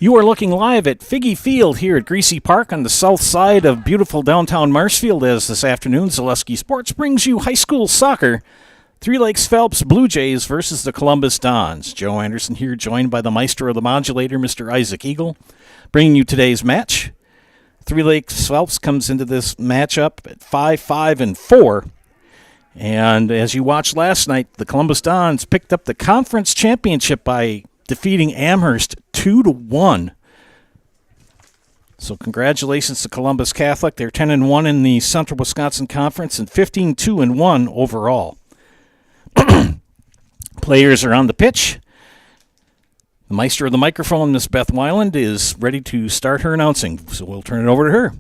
You are looking live at Figgy Field here at Greasy Park on the south side of beautiful downtown Marshfield as this afternoon Zaleski Sports brings you high school soccer. Three Lakes Phelps Blue Jays versus the Columbus Dons. Joe Anderson here, joined by the maestro of the modulator, Mr. Isaac Eagle, bringing you today's match. Three Lakes Phelps comes into this matchup at 5-5-4. And as you watched last night, the Columbus Dons picked up the conference championship by defeating Amherst 2-1. So congratulations to Columbus Catholic. They're 10-1 in the Central Wisconsin Conference and 15-2-1 overall. Players are on the pitch. The maestro of the microphone, Miss Beth Weiland, is ready to start her announcing. So we'll turn it over to her.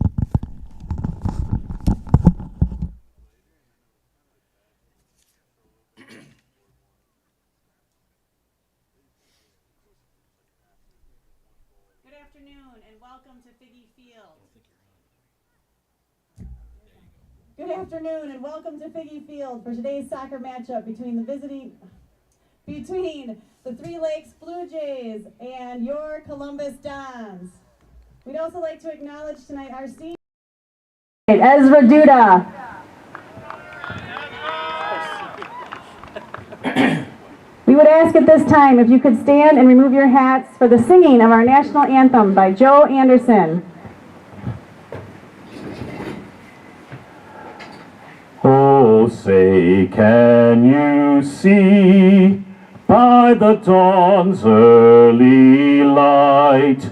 Good afternoon and welcome to Figgy Field for today's soccer matchup between the Three Lakes Blue Jays and your Columbus Dons. We'd also like to acknowledge tonight our senior Ezra Duda. We would ask at this time if you could stand and remove your hats for the singing of our national anthem by Joe Anderson. Oh, say, can you see by the dawn's early light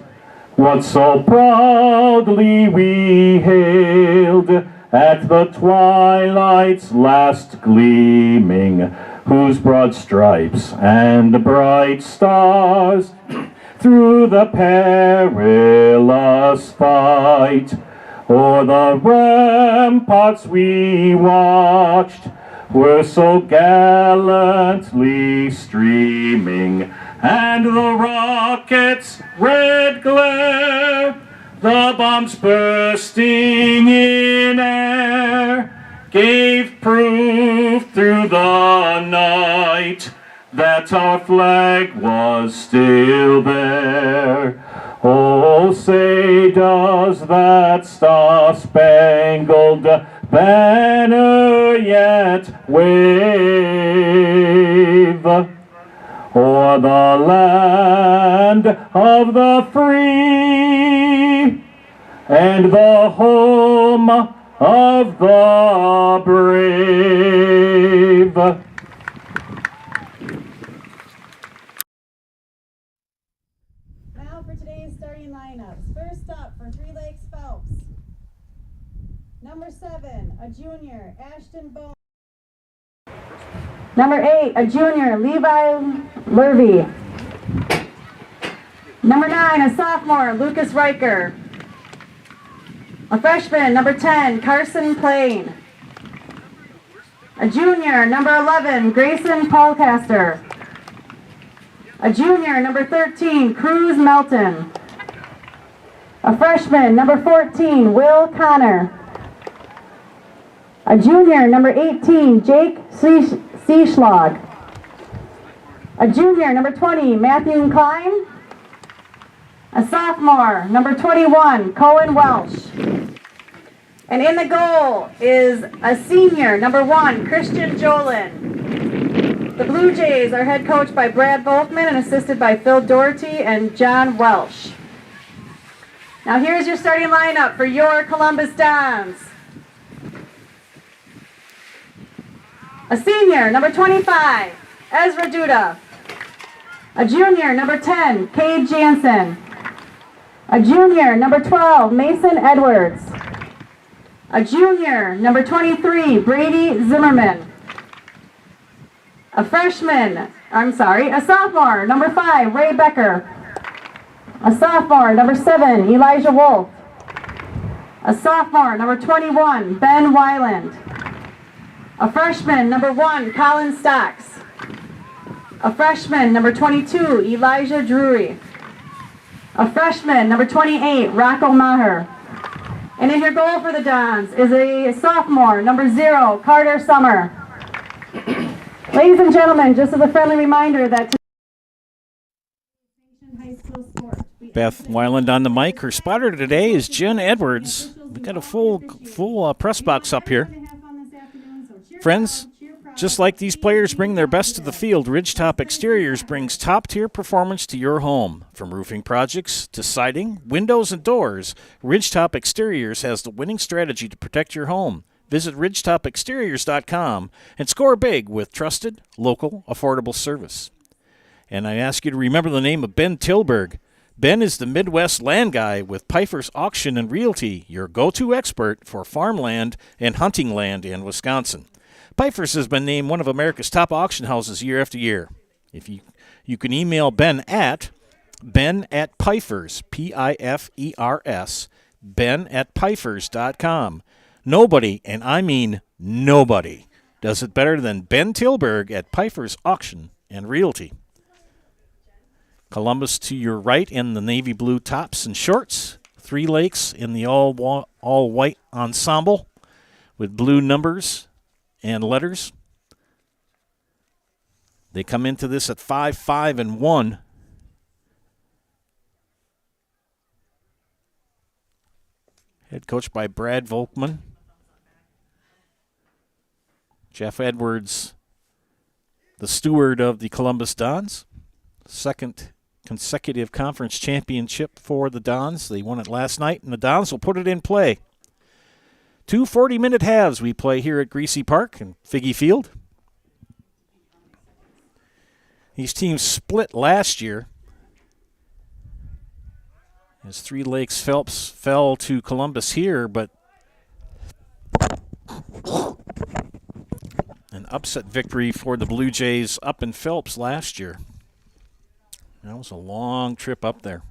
what so proudly we hailed at the twilight's last gleaming, whose broad stripes and bright stars through the perilous fight o'er the ramparts we watched were so gallantly streaming, and the rockets' red glare, the bombs bursting in air, gave proof through the night that our flag was still there. Oh, say, does that star-spangled banner yet wave o'er the land of the free and the home of the brave? First up for Three Lakes Phelps, number 7, a junior, Ashton Bone. Number 8, a junior, Levi Lurvy. Number 9, a sophomore, Lucas Riker. A freshman, number 10, Carson Plain. A junior, number 11, Grayson Paulcaster. A junior, number 13, Cruz Melton. A freshman, number 14, Will Connor. A junior, number 18, Jake Seeschlag. A junior, number 20, Matthew Klein. A sophomore, number 21, Cohen Welsh. And in the goal is a senior, number 1, Christian Jolin. The Blue Jays are head coached by Brad Volkman and assisted by Phil Doherty and John Welsh. Now here's your starting lineup for your Columbus Dons. A senior, number 25, Ezra Duda. A junior, number 10, Cade Jansen. A junior, number 12, Mason Edwards. A junior, number 23, Brady Zimmerman. A sophomore, number 5, Ray Becker. A sophomore, number 7, Elijah Wolf. A sophomore, number 21, Ben Weiland. A freshman, number 1, Colin Stocks. A freshman, number 22, Elijah Drury. A freshman, number 28, Rocco Maher. And in your goal for the Dons is a sophomore, number 0, Carter Summer. Ladies and gentlemen, just as a friendly reminder that high school sport. We Beth Weiland on the mic. Her spotter today is Jen Edwards. We've got a full press box up here. Friends, just like these players bring their best to the field, Ridgetop Exteriors brings top-tier performance to your home. From roofing projects to siding, windows, and doors, Ridgetop Exteriors has the winning strategy to protect your home. Visit ridgetopexteriors.com and score big with trusted, local, affordable service. And I ask you to remember the name of Ben Tilburg. Ben is the Midwest land guy with Pfeiffer's Auction and Realty, your go-to expert for farmland and hunting land in Wisconsin. Pfeiffer's has been named one of America's top auction houses year after year. If you can email Ben at Pfeiffer's, P-I-F-E-R-S, Ben at Pfeiffer's.com. Nobody, and I mean nobody, does it better than Ben Tilburg at Pfeiffer's Auction and Realty. Columbus to your right in the navy blue tops and shorts. Three Lakes in the all-white ensemble with blue numbers and letters. They come into this at 5-5-1. Head coached by Brad Volkman. Jeff Edwards, the steward of the Columbus Dons. Second consecutive conference championship for the Dons. They won it last night, and the Dons will put it in play. 2 40-minute halves we play here at Greasy Park and Figgy Field. These teams split last year as Three Lakes Phelps fell to Columbus here, but an upset victory for the Blue Jays up in Phelps last year. That was a long trip up there.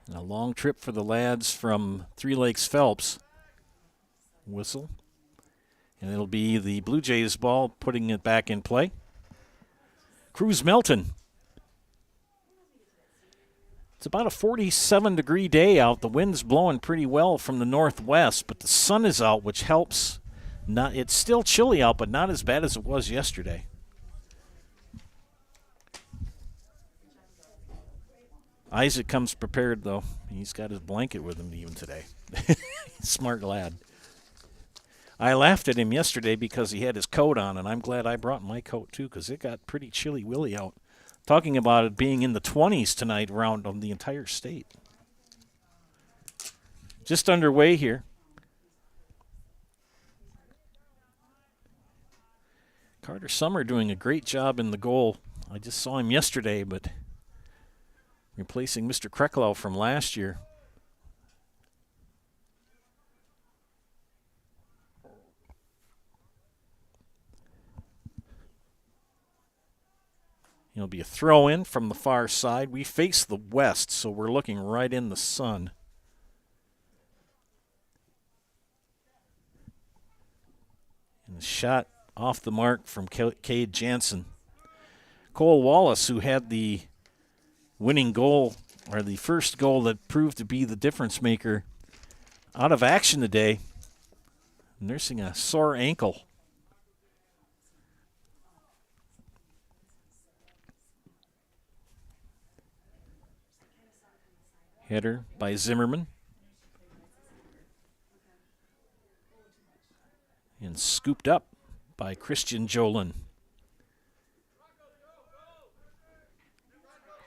And a long trip for the lads from Three Lakes Phelps. Whistle. And it'll be the Blue Jays ball putting it back in play. Cruz Melton. It's about a 47-degree day out. The wind's blowing pretty well from the northwest, but the sun is out, which helps. It's still chilly out, but not as bad as it was yesterday. Isaac comes prepared, though. He's got his blanket with him even today. Smart lad. I laughed at him yesterday because he had his coat on, and I'm glad I brought my coat, too, because it got pretty chilly-willy out. Talking about it being in the 20s tonight around the entire state. Just underway here. Carter Summer doing a great job in the goal. I just saw him yesterday, but replacing Mr. Krecklau from last year. It'll be a throw-in from the far side. We face the west, so we're looking right in the sun. And the shot off the mark from Cade Jansen. Cole Wallace, who had the winning goal, or the first goal that proved to be the difference maker, out of action today, nursing a sore ankle. Header by Zimmerman. And scooped up by Christian Jolin.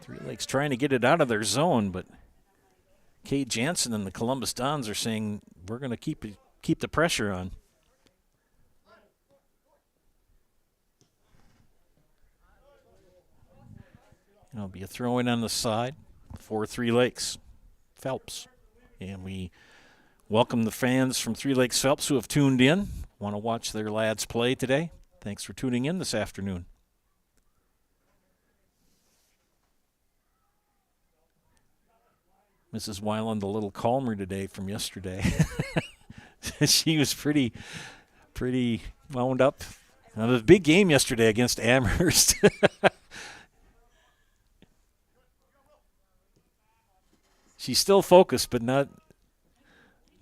Three Lakes trying to get it out of their zone, but Cade Jansen and the Columbus Dons are saying we're going to keep the pressure on. It'll be a throw-in on the side for Three Lakes Phelps. And we welcome the fans from Three Lakes Phelps who have tuned in, want to watch their lads play today. Thanks for tuning in this afternoon. Mrs. Weiland a little calmer today from yesterday. She was pretty wound up. Now, the big game yesterday against Amherst. She's still focused, but not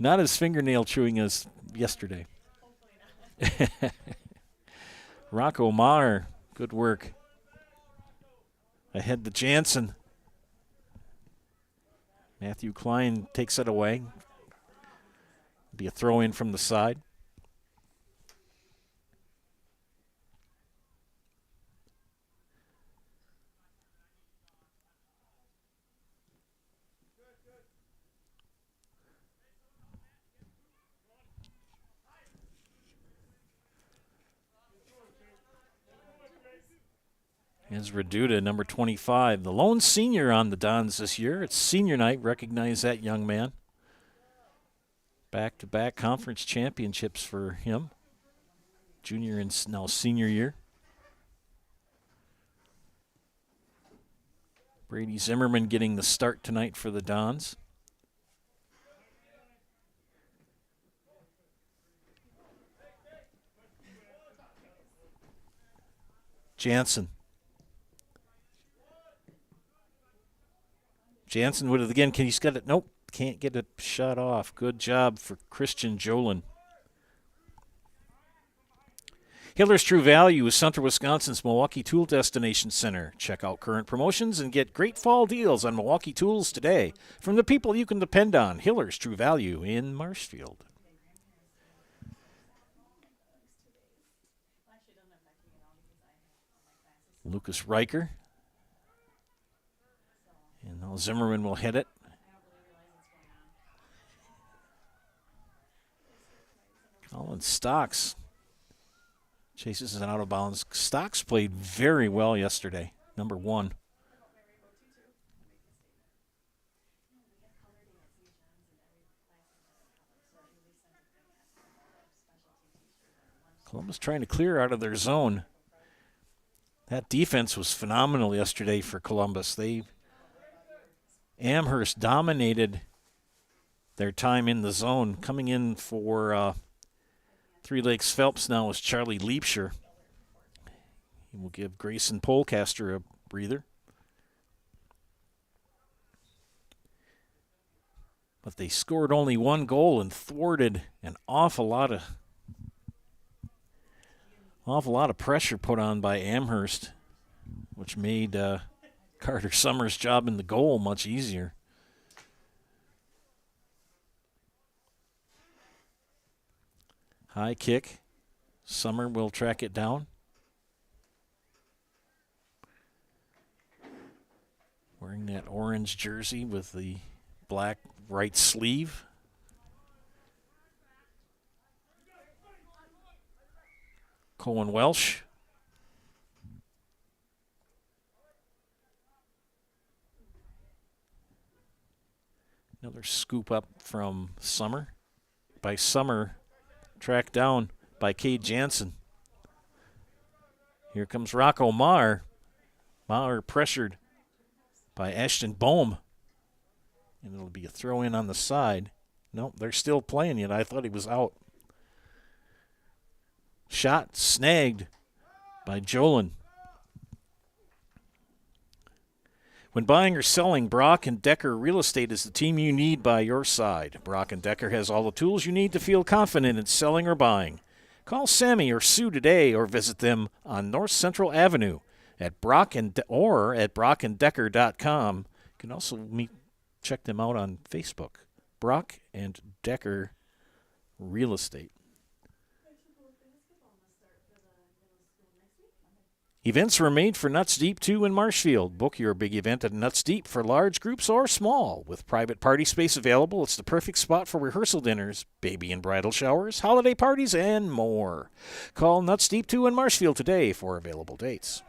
as fingernail chewing as yesterday. Rocco Maher, good work. Ahead to Jansen. Matthew Klein takes it away. Be a throw in from the side. Here's Reduta, number 25, the lone senior on the Dons this year. It's senior night. Recognize that young man. Back-to-back conference championships for him. Junior and now senior year. Brady Zimmerman getting the start tonight for the Dons. Jansen. Jansen with it again. He's got it. Nope. Can't get a shot off. Good job for Christian Jolin. Hiller's True Value is Central Wisconsin's Milwaukee Tool Destination Center. Check out current promotions and get great fall deals on Milwaukee tools today from the people you can depend on. Hiller's True Value in Marshfield. Lucas Riker. And now Zimmerman will hit it. Colin Stocks chases it out of bounds. Stocks played very well yesterday, number 1. Columbus trying to clear out of their zone. That defense was phenomenal yesterday for Columbus. Amherst dominated their time in the zone. Coming in for Three Lakes Phelps now is Charlie Leapshire. He will give Grayson Polcaster a breather. But they scored only 1 goal and thwarted an awful lot of pressure put on by Amherst, which made Carter Summers' job in the goal much easier. High kick. Summer will track it down. Wearing that orange jersey with the black right sleeve. Cohen Welsh. Another scoop up from Summer. By Summer, tracked down by Cade Jansen. Here comes Rocco Maher. Maher pressured by Ashton Bohm. And it'll be a throw in on the side. Nope, they're still playing it. I thought he was out. Shot snagged by Jolin. When buying or selling, Brock and Decker Real Estate is the team you need by your side. Brock and Decker has all the tools you need to feel confident in selling or buying. Call Sammy or Sue today or visit them on North Central Avenue at or at brockanddecker.com. You can also check them out on Facebook. Brock and Decker Real Estate. Events were made for Nuts Deep 2 in Marshfield. Book your big event at Nuts Deep for large groups or small. With private party space available, it's the perfect spot for rehearsal dinners, baby and bridal showers, holiday parties, and more. Call Nuts Deep 2 in Marshfield today for available dates.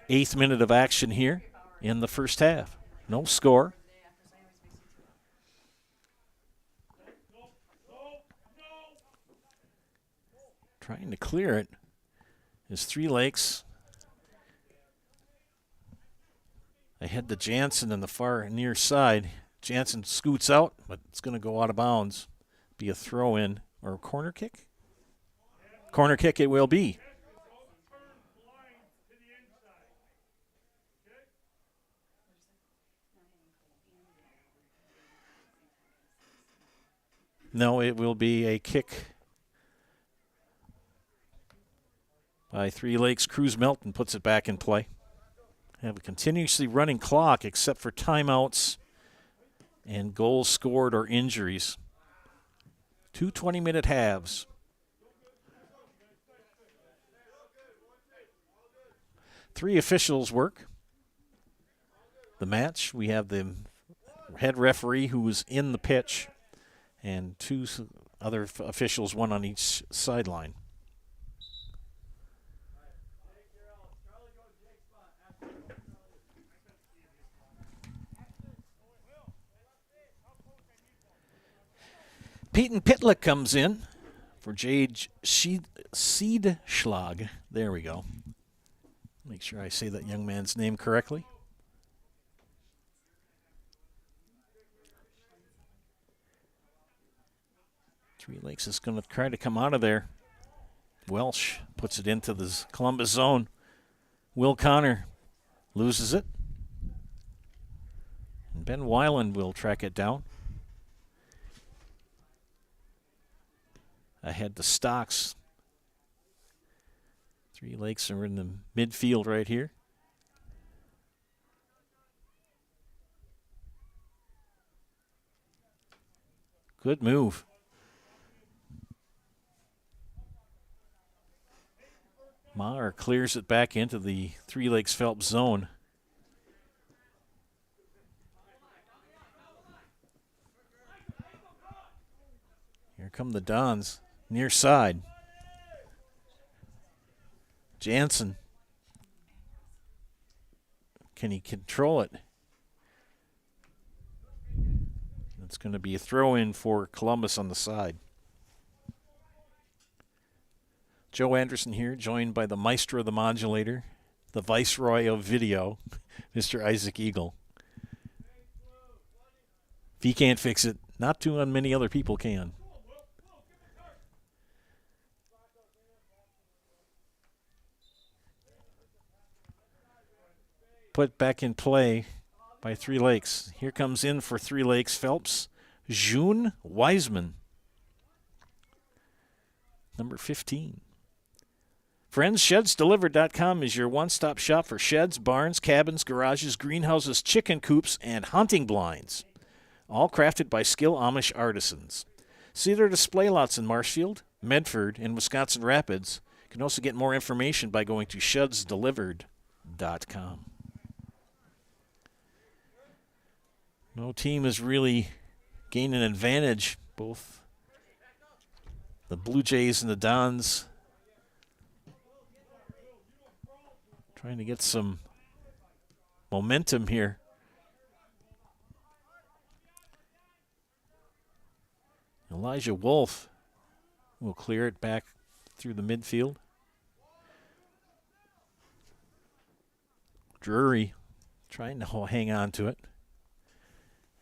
8th minute of action here in the first half. No score. Trying to clear it is Three Lakes. Ahead to Jansen on the far near side. Jansen scoots out, but it's going to go out of bounds. Be a throw-in or a corner kick? Corner kick it will be. No, it will be a kick. by Three Lakes. Cruz Melton puts it back in play. Have a continuously running clock except for timeouts and goals scored or injuries. 2 20-minute halves. Three officials work the match. We have the head referee who was in the pitch and two other officials, one on each sideline. Peyton Pitlick comes in for Jade Seedschlag. There we go. Make sure I say that young man's name correctly. Three Lakes is going to try to come out of there. Welsh puts it into the Columbus zone. Will Connor loses it. And Ben Weiland will track it down. Ahead to Stocks. Three Lakes are in the midfield right here. Good move. Maher clears it back into the Three Lakes Phelps zone. Here come the Dons. Near side. Jansen. Can he control it? It's going to be a throw-in for Columbus on the side. Joe Anderson here, joined by the maestro of the modulator, the viceroy of video, Mr. Isaac Eagle. If he can't fix it, not too many other people can. Put back in play by Three Lakes. Here comes in for Three Lakes Phelps, June Wiseman, number 15. Friends, ShedsDelivered.com is your one-stop shop for sheds, barns, cabins, garages, greenhouses, chicken coops, and hunting blinds. All crafted by skilled Amish artisans. See their display lots in Marshfield, Medford, and Wisconsin Rapids. You can also get more information by going to ShedsDelivered.com. No team is really gaining an advantage. Both the Blue Jays and the Dons trying to get some momentum here. Elijah Wolf will clear it back through the midfield. Drury trying to hang on to it.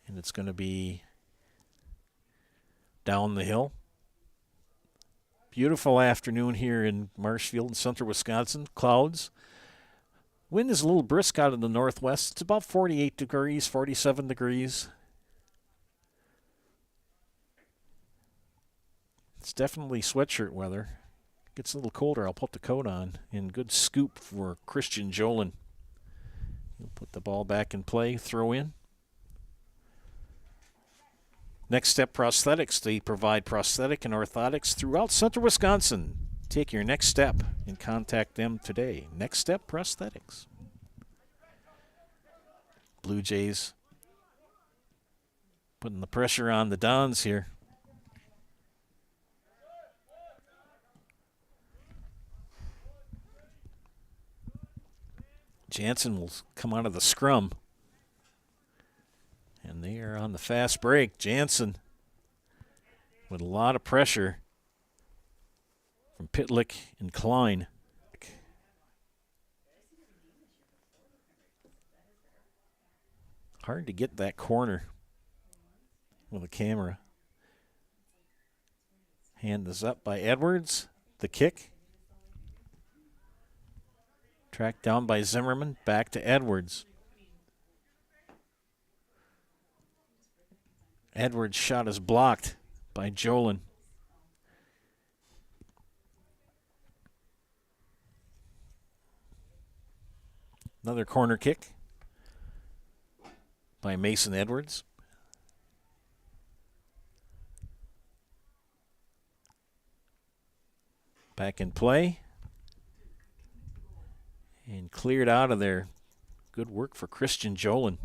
And it's going to be down the hill. Beautiful afternoon here in Marshfield, central Wisconsin. Clouds. Wind is a little brisk out of the northwest. It's about 48 degrees, 47 degrees. It's definitely sweatshirt weather. Gets a little colder. I'll put the coat on. And good scoop for Christian Jolin. He'll put the ball back in play, throw in. Next Step Prosthetics. They provide prosthetic and orthotics throughout central Wisconsin. Take your next step and contact them today. Next Step Prosthetics. Blue Jays putting the pressure on the Dons here. Jansen will come out of the scrum. And they are on the fast break. Jansen with a lot of pressure from Pitlick and Klein. Hard to get that corner with a camera. Hand is up by Edwards. The kick. Tracked down by Zimmerman. Back to Edwards. Edwards' shot is blocked by Jolin. Another corner kick by Mason Edwards. Back in play. And cleared out of there. Good work for Christian Jolin.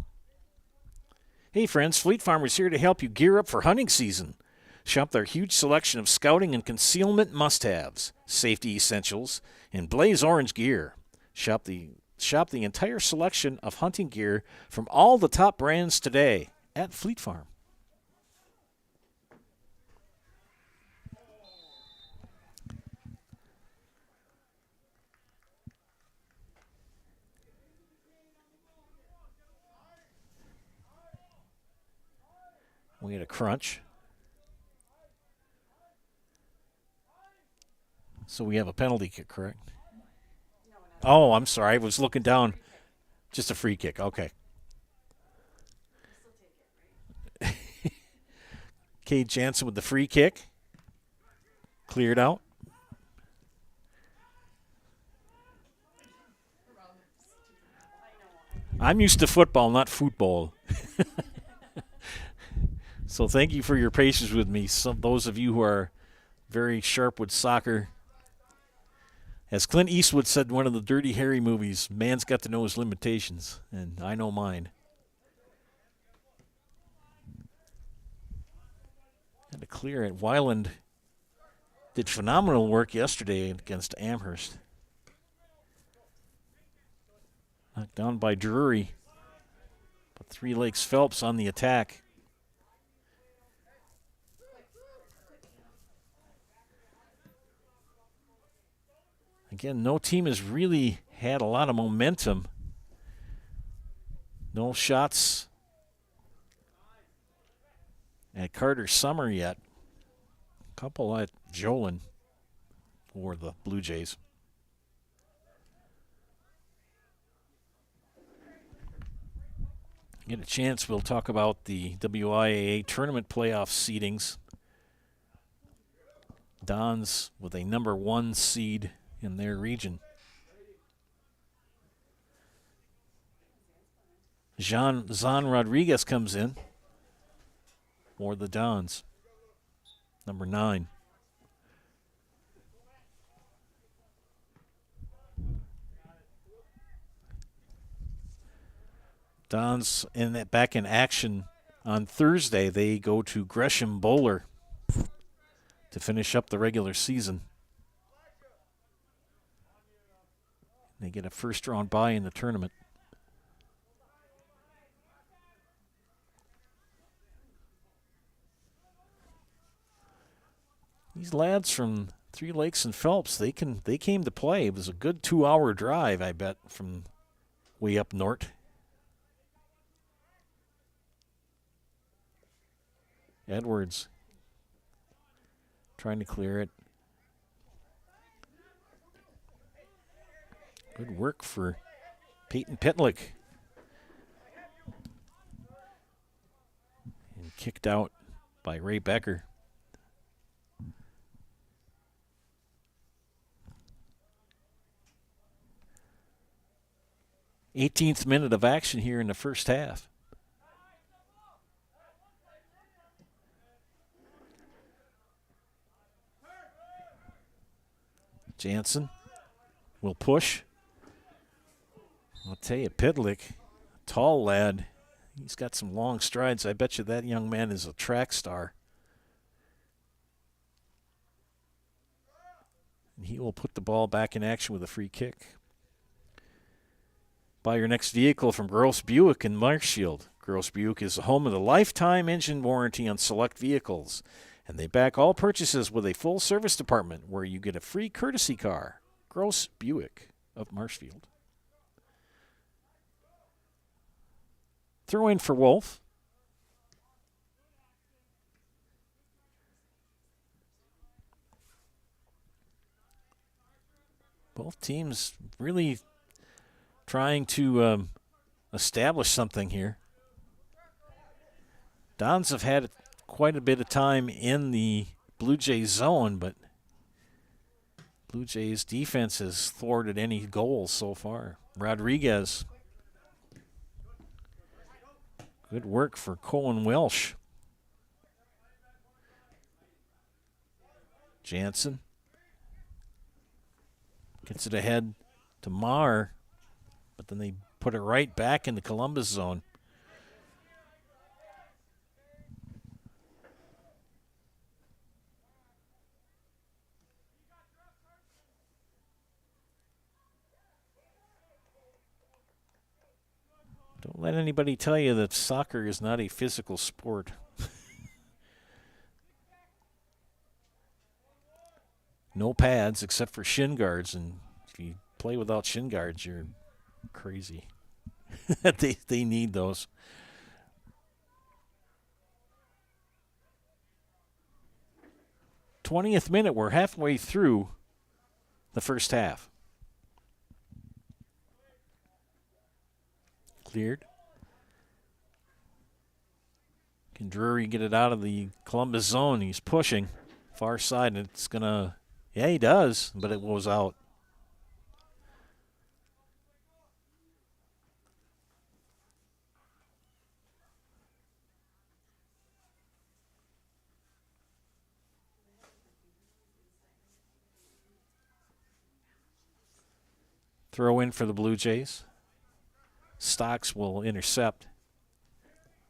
Hey friends, Fleet Farmers here to help you gear up for hunting season. Shop their huge selection of scouting and concealment must-haves, safety essentials, and blaze orange gear. Shop the entire selection of hunting gear from all the top brands today at Fleet Farm. We had a crunch. So we have a penalty kick, correct? Oh, I'm sorry. I was looking down. Just a free kick. Okay. Cade Jansen with the free kick. Cleared out. I'm used to football, not football. So thank you for your patience with me. Those of you who are very sharp with soccer. As Clint Eastwood said in one of the Dirty Harry movies, man's got to know his limitations, and I know mine. Had to clear it. Weiland did phenomenal work yesterday against Amherst. Knocked down by Drury. But Three Lakes Phelps on the attack. Again, no team has really had a lot of momentum. No shots at Carter Summer yet. A couple at Jolin for the Blue Jays. Get a chance, we'll talk about the WIAA tournament playoff seedings. Dons with a number 1 seed in their region. Zan Rodriguez comes in for the Dons, number 9. Dons back in action on Thursday. They go to Gresham Bowler to finish up the regular season. They get a first-round bye in the tournament. These lads from Three Lakes and Phelps, they came to play. It was a good 2-hour drive, I bet, from way up north. Edwards trying to clear it. Good work for Peyton Pitlick. And kicked out by Ray Becker. '18th minute of action here in the first half. Jansen will push. I'll tell you, Pitlick, tall lad, he's got some long strides. I bet you that young man is a track star. And he will put the ball back in action with a free kick. Buy your next vehicle from Gross Buick in Marshfield. Gross Buick is the home of the lifetime engine warranty on select vehicles. And they back all purchases with a full service department where you get a free courtesy car. Gross Buick of Marshfield. Throw in for Wolf. Both teams really trying to establish something here. Dons have had quite a bit of time in the Blue Jays zone, but Blue Jays defense has thwarted any goals so far. Rodriguez. Good work for Colin Welsh. Jansen gets it ahead to Maher, but then they put it right back in the Columbus zone. Don't let anybody tell you that soccer is not a physical sport. No pads except for shin guards, and if you play without shin guards, you're crazy. they need those. '20th minute, we're halfway through the first half. Cleared. Can Drury get it out of the Columbus zone? He's pushing far side, and it's gonna. Yeah, he does, but it was out. Throw in for the Blue Jays. Stocks will intercept.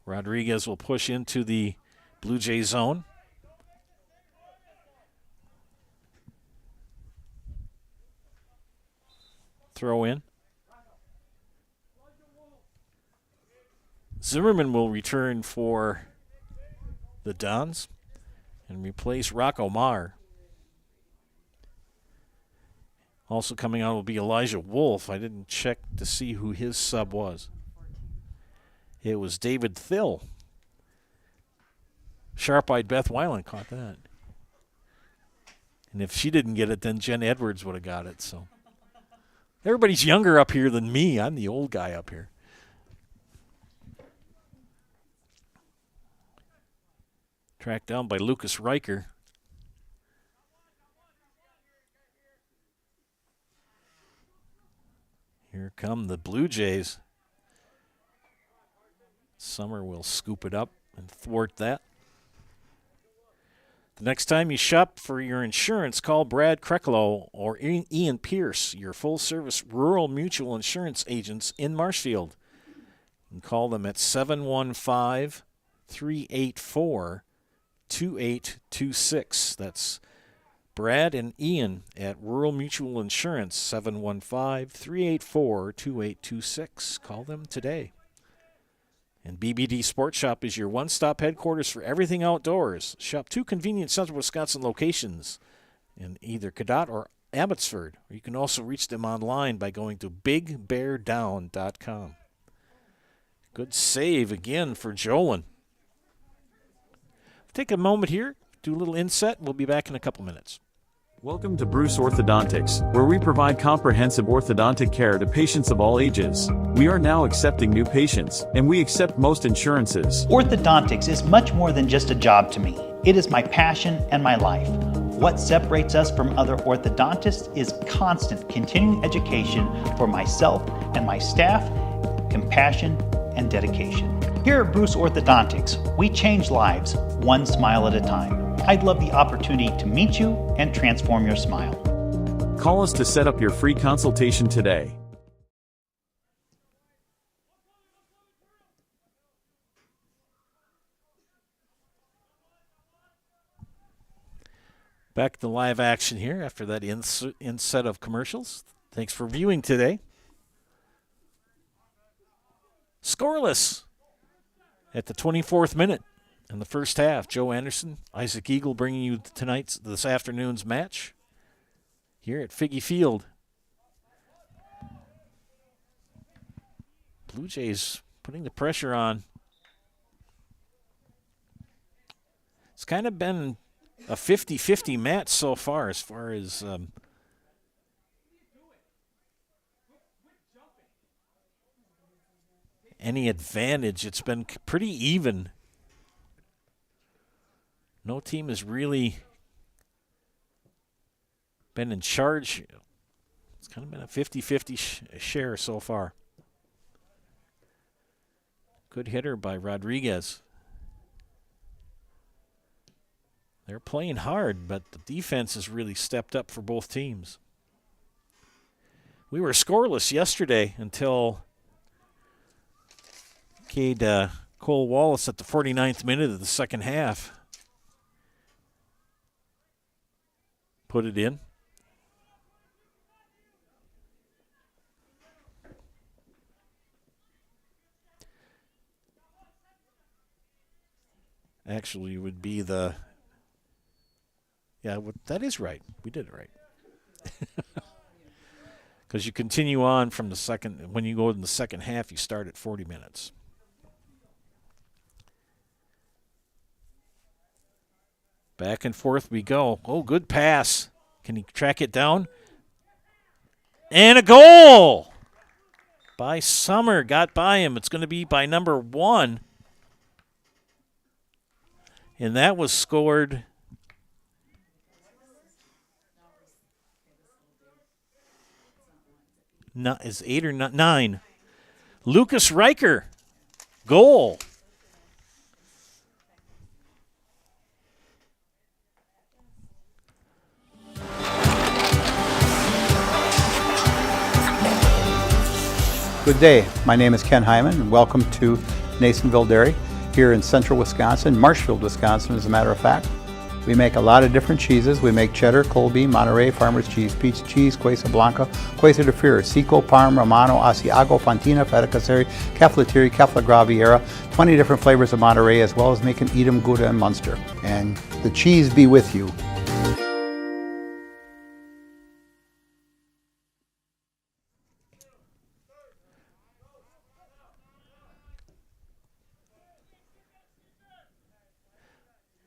Rodriguez will push into the Blue Jay zone. Throw in. Zimmerman will return for the Dons and replace Rocco Maher. Also coming on will be Elijah Wolf. I didn't check to see who his sub was. It was David Thill. Sharp-eyed Beth Weiland caught that. And if she didn't get it, then Jen Edwards would have got it. So everybody's younger up here than me. I'm the old guy up here. Tracked down by Lucas Riker. Here come the Blue Jays. Summer will scoop it up and thwart that. The next time you shop for your insurance, call Brad Krecklow or Ian Pierce, your full-service rural mutual insurance agents in Marshfield. You can call them at 715-384-2826. That's Brad and Ian at Rural Mutual Insurance, 715-384-2826. Call them today. And BBD Sports Shop is your one-stop headquarters for everything outdoors. Shop 2 convenient Central Wisconsin locations in either Cadott or Abbotsford. Or you can also reach them online by going to bigbeardown.com. Good save again for Jolin. Take a moment here, do a little inset. We'll be back in a couple minutes. Welcome to Bruce Orthodontics, where we provide comprehensive orthodontic care to patients of all ages. We are now accepting new patients, and we accept most insurances. Orthodontics is much more than just a job to me. It is my passion and my life. What separates us from other orthodontists is constant continuing education for myself and my staff, compassion, and dedication. Here at Bruce Orthodontics, we change lives one smile at a time. I'd love the opportunity to meet you and transform your smile. Call us to set up your free consultation today. Back to live action here after that inset of commercials. Thanks for viewing today. Scoreless at the 24th minute in the first half. Joe Anderson, Isaac Eagle bringing you this afternoon's match here at Figge Field. Blue Jays putting the pressure on. It's kind of been a 50-50 match so far as any advantage. It's been pretty even. No team has really been in charge. It's kind of been a 50-50 share so far. Good hitter by Rodriguez. They're playing hard, but the defense has really stepped up for both teams. We were scoreless yesterday until Cade Cole Wallace at the 49th minute of the second half put it in. Actually, would be the... Yeah, that is right. We did it right. Because you continue on from the second... When you go in the second half, you start at 40 minutes. Back and forth we go. Oh, good pass. Can he track it down? And a goal! By Summer. Got by him. It's going to be by number 1. And that was scored... Is 8 or 9? Lucas Riker. Goal. Good day. My name is Ken Hyman, and welcome to Nasonville Dairy here in central Wisconsin, Marshfield, Wisconsin, as a matter of fact. We make a lot of different cheeses. We make cheddar, Colby, Monterey, Farmer's Cheese, Peach Cheese, Quesa Blanca, Quesa de Fear, Seco, Parm, Romano, Asiago, Fontina, Feta Caseri, Caflatiri, Cafla Graviera, 20 different flavors of Monterey, as well as making Edam, Gouda, and Munster. And the cheese be with you.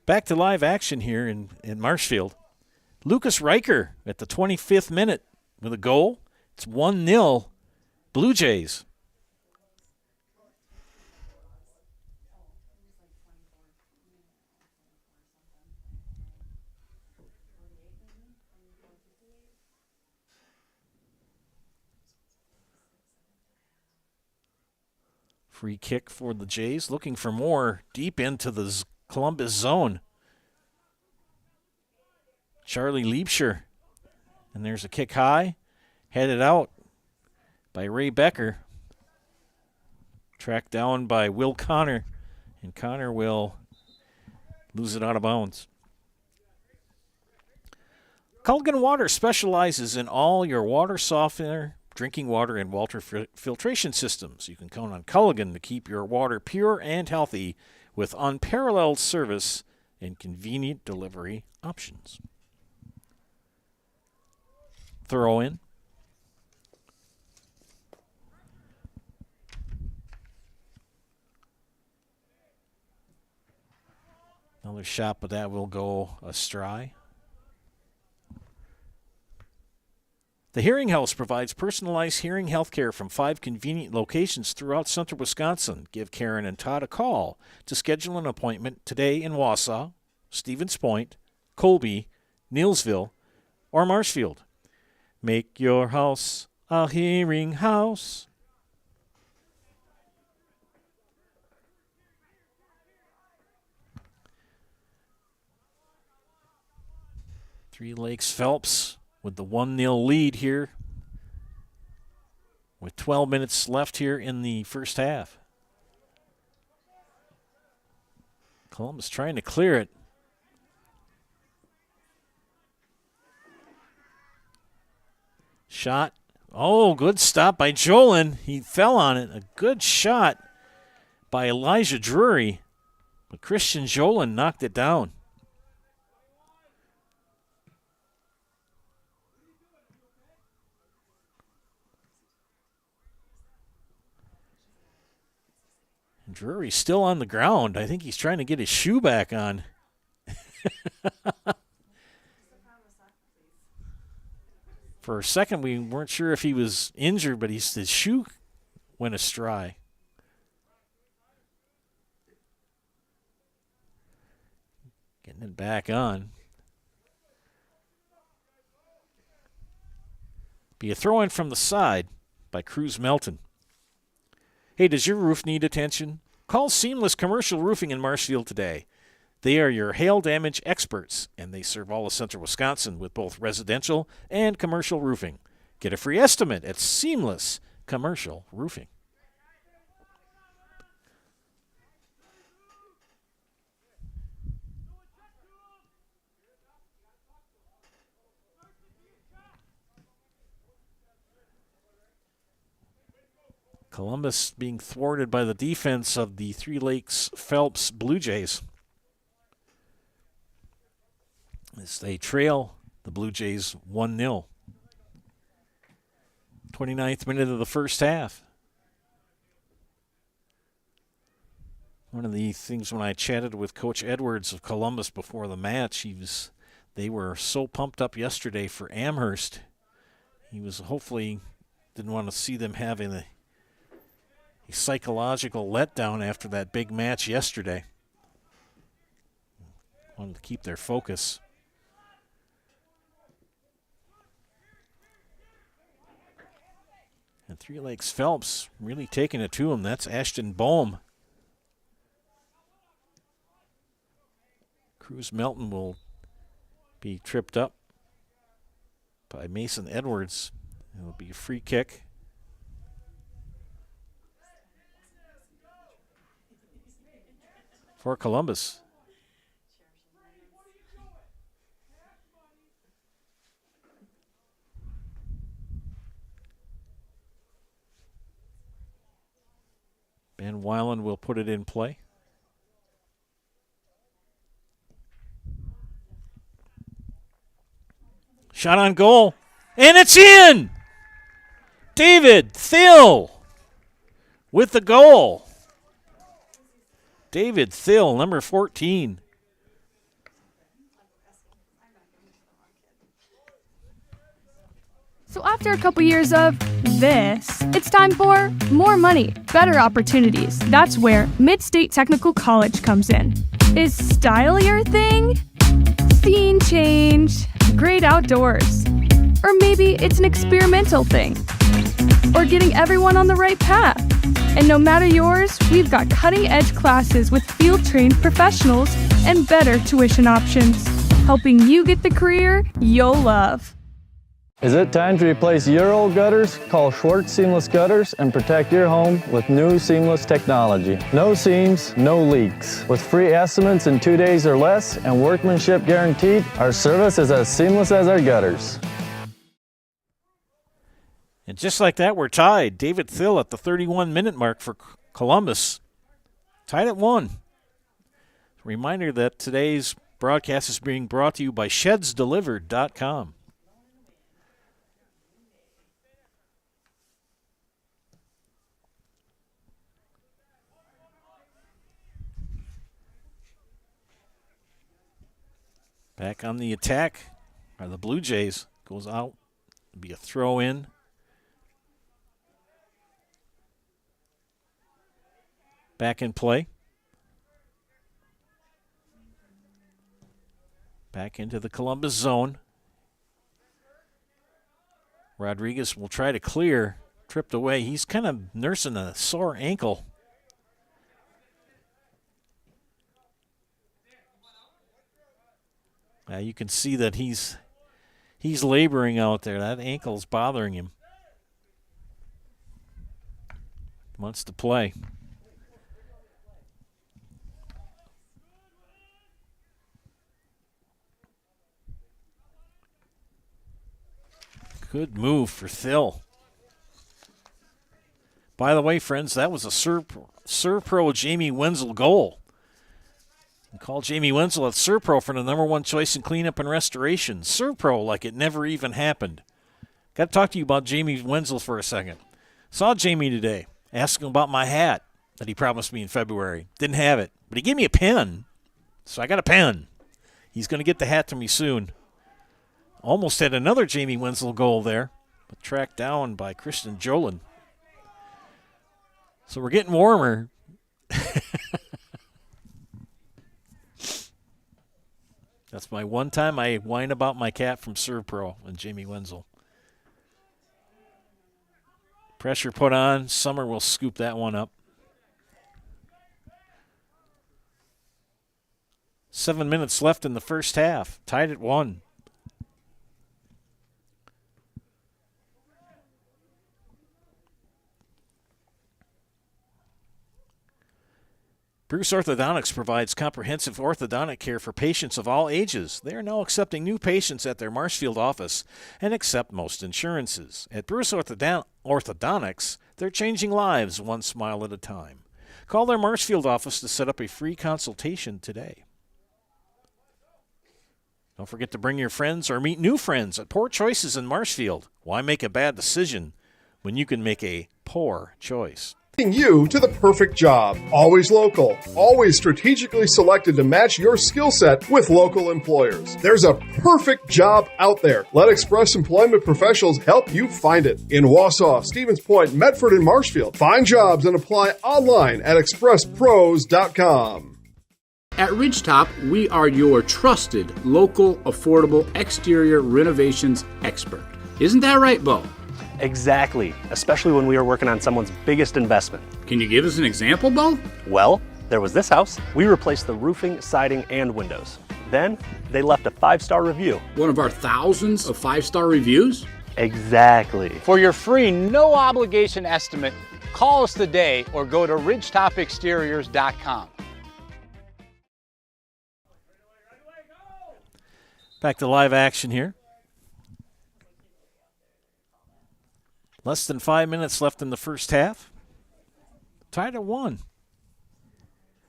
Back to live action here in Marshfield. Lucas Riker at the 25th minute with a goal. It's 1-0 Blue Jays. Free kick for the Jays, looking for more deep into the Columbus zone. Charlie Liebscher. And there's a kick high. Headed out by Ray Becker. Tracked down by Will Connor. And Connor will lose it out of bounds. Culligan Water specializes in all your water softener, drinking water, and water filtration systems. You can count on Culligan to keep your water pure and healthy with unparalleled service and convenient delivery options. Throw in. Another shot, but that will go astray. The Hearing House provides personalized hearing health care from 5 convenient locations throughout central Wisconsin. Give Karen and Todd a call to schedule an appointment today in Wausau, Stevens Point, Colby, Neillsville, or Marshfield. Make your house a hearing house. Three Lakes Phelps with the 1-0 lead here with 12 minutes left here in the first half. Columbus trying to clear it. Shot. Oh, good stop by Jolin. He fell on it. A good shot by Elijah Drury. But Christian Jolin knocked it down. And Drury's still on the ground. I think he's trying to get his shoe back on. For a second, we weren't sure if he was injured, but his shoe went astray. Getting it back on. Be a throw-in from the side by Cruz Melton. Hey, does your roof need attention? Call Seamless Commercial Roofing in Marshfield today. They are your hail damage experts, and they serve all of central Wisconsin with both residential and commercial roofing. Get a free estimate at Seamless Commercial Roofing. Columbus being thwarted by the defense of the Three Lakes Phelps Blue Jays. As they trail the Blue Jays 1-0. 29th minute of the first half. One of the things when I chatted with Coach Edwards of Columbus before the match, they were so pumped up yesterday for Amherst. He was hopefully didn't want to see them having a psychological letdown after that big match yesterday. Wanted to keep their focus. And Three Lakes Phelps really taking it to him. That's Ashton Bohm. Cruz Melton will be tripped up by Mason Edwards. It'll be a free kick. For Columbus. Ben Weiland will put it in play. Shot on goal. And it's in! David Thill with the goal. David Thill, number 14. So after a couple years of this, it's time for more money, better opportunities. That's where Mid-State Technical College comes in. Is style your thing? Scene change, great outdoors. Or maybe it's an experimental thing. Or getting everyone on the right path. And no matter yours, we've got cutting-edge classes with field-trained professionals and better tuition options, helping you get the career you'll love. Is it time to replace your old gutters? Call Schwartz Seamless Gutters and protect your home with new seamless technology. No seams, no leaks. With free estimates in 2 days or less and workmanship guaranteed, our service is as seamless as our gutters. And just like that, we're tied. David Thill at the 31-minute mark for Columbus. Tied at 1. Reminder that today's broadcast is being brought to you by ShedsDelivered.com. Back on the attack are the Blue Jays. Goes out. It'll be a throw in. Back in play. Back into the Columbus zone. Rodriguez will try to clear. Tripped away. He's kind of nursing a sore ankle. You can see that he's laboring out there. That ankle's bothering him. Wants to play. Good move for Thill. By the way, friends, that was a Serpro Jamie Wenzel goal. And call Jamie Wenzel at Serpro for the #1 choice in cleanup and restoration. Serpro like it never even happened. Got to talk to you about Jamie Wenzel for a second. Saw Jamie today. Asked him about my hat that he promised me in February. Didn't have it, but he gave me a pen. So I got a pen. He's going to get the hat to me soon. Almost had another Jamie Wenzel goal there, but tracked down by Christian Jolin. So we're getting warmer. That's my one time I whine about my cat from Serpro and Jamie Wenzel. Pressure put on. Summer will scoop that one up. 7 minutes left in the first half. Tied at 1. Bruce Orthodontics provides comprehensive orthodontic care for patients of all ages. They are now accepting new patients at their Marshfield office and accept most insurances. At Bruce Orthodontics, they're changing lives one smile at a time. Call their Marshfield office to set up a free consultation today. Don't forget to bring your friends or meet new friends at Poor Choices in Marshfield. Why make a bad decision when you can make a poor choice? You to the perfect job. Always local. Always strategically selected to match your skill set with local employers. There's a perfect job out there. Let Express Employment Professionals help you find it. In Wausau, Stevens Point, Medford, and Marshfield. Find jobs and apply online at expresspros.com. At Ridgetop, we are your trusted, local, affordable exterior renovations expert. Isn't that right, Bo? Exactly, especially when we are working on someone's biggest investment. Can you give us an example, Bo? Well, there was this house. We replaced the roofing, siding, and windows. Then, they left a 5-star review. One of our thousands of 5-star reviews? Exactly. For your free, no-obligation estimate, call us today or go to ridgetopexteriors.com. Back to live action here. Less than 5 minutes left in the first half. Tied at 1.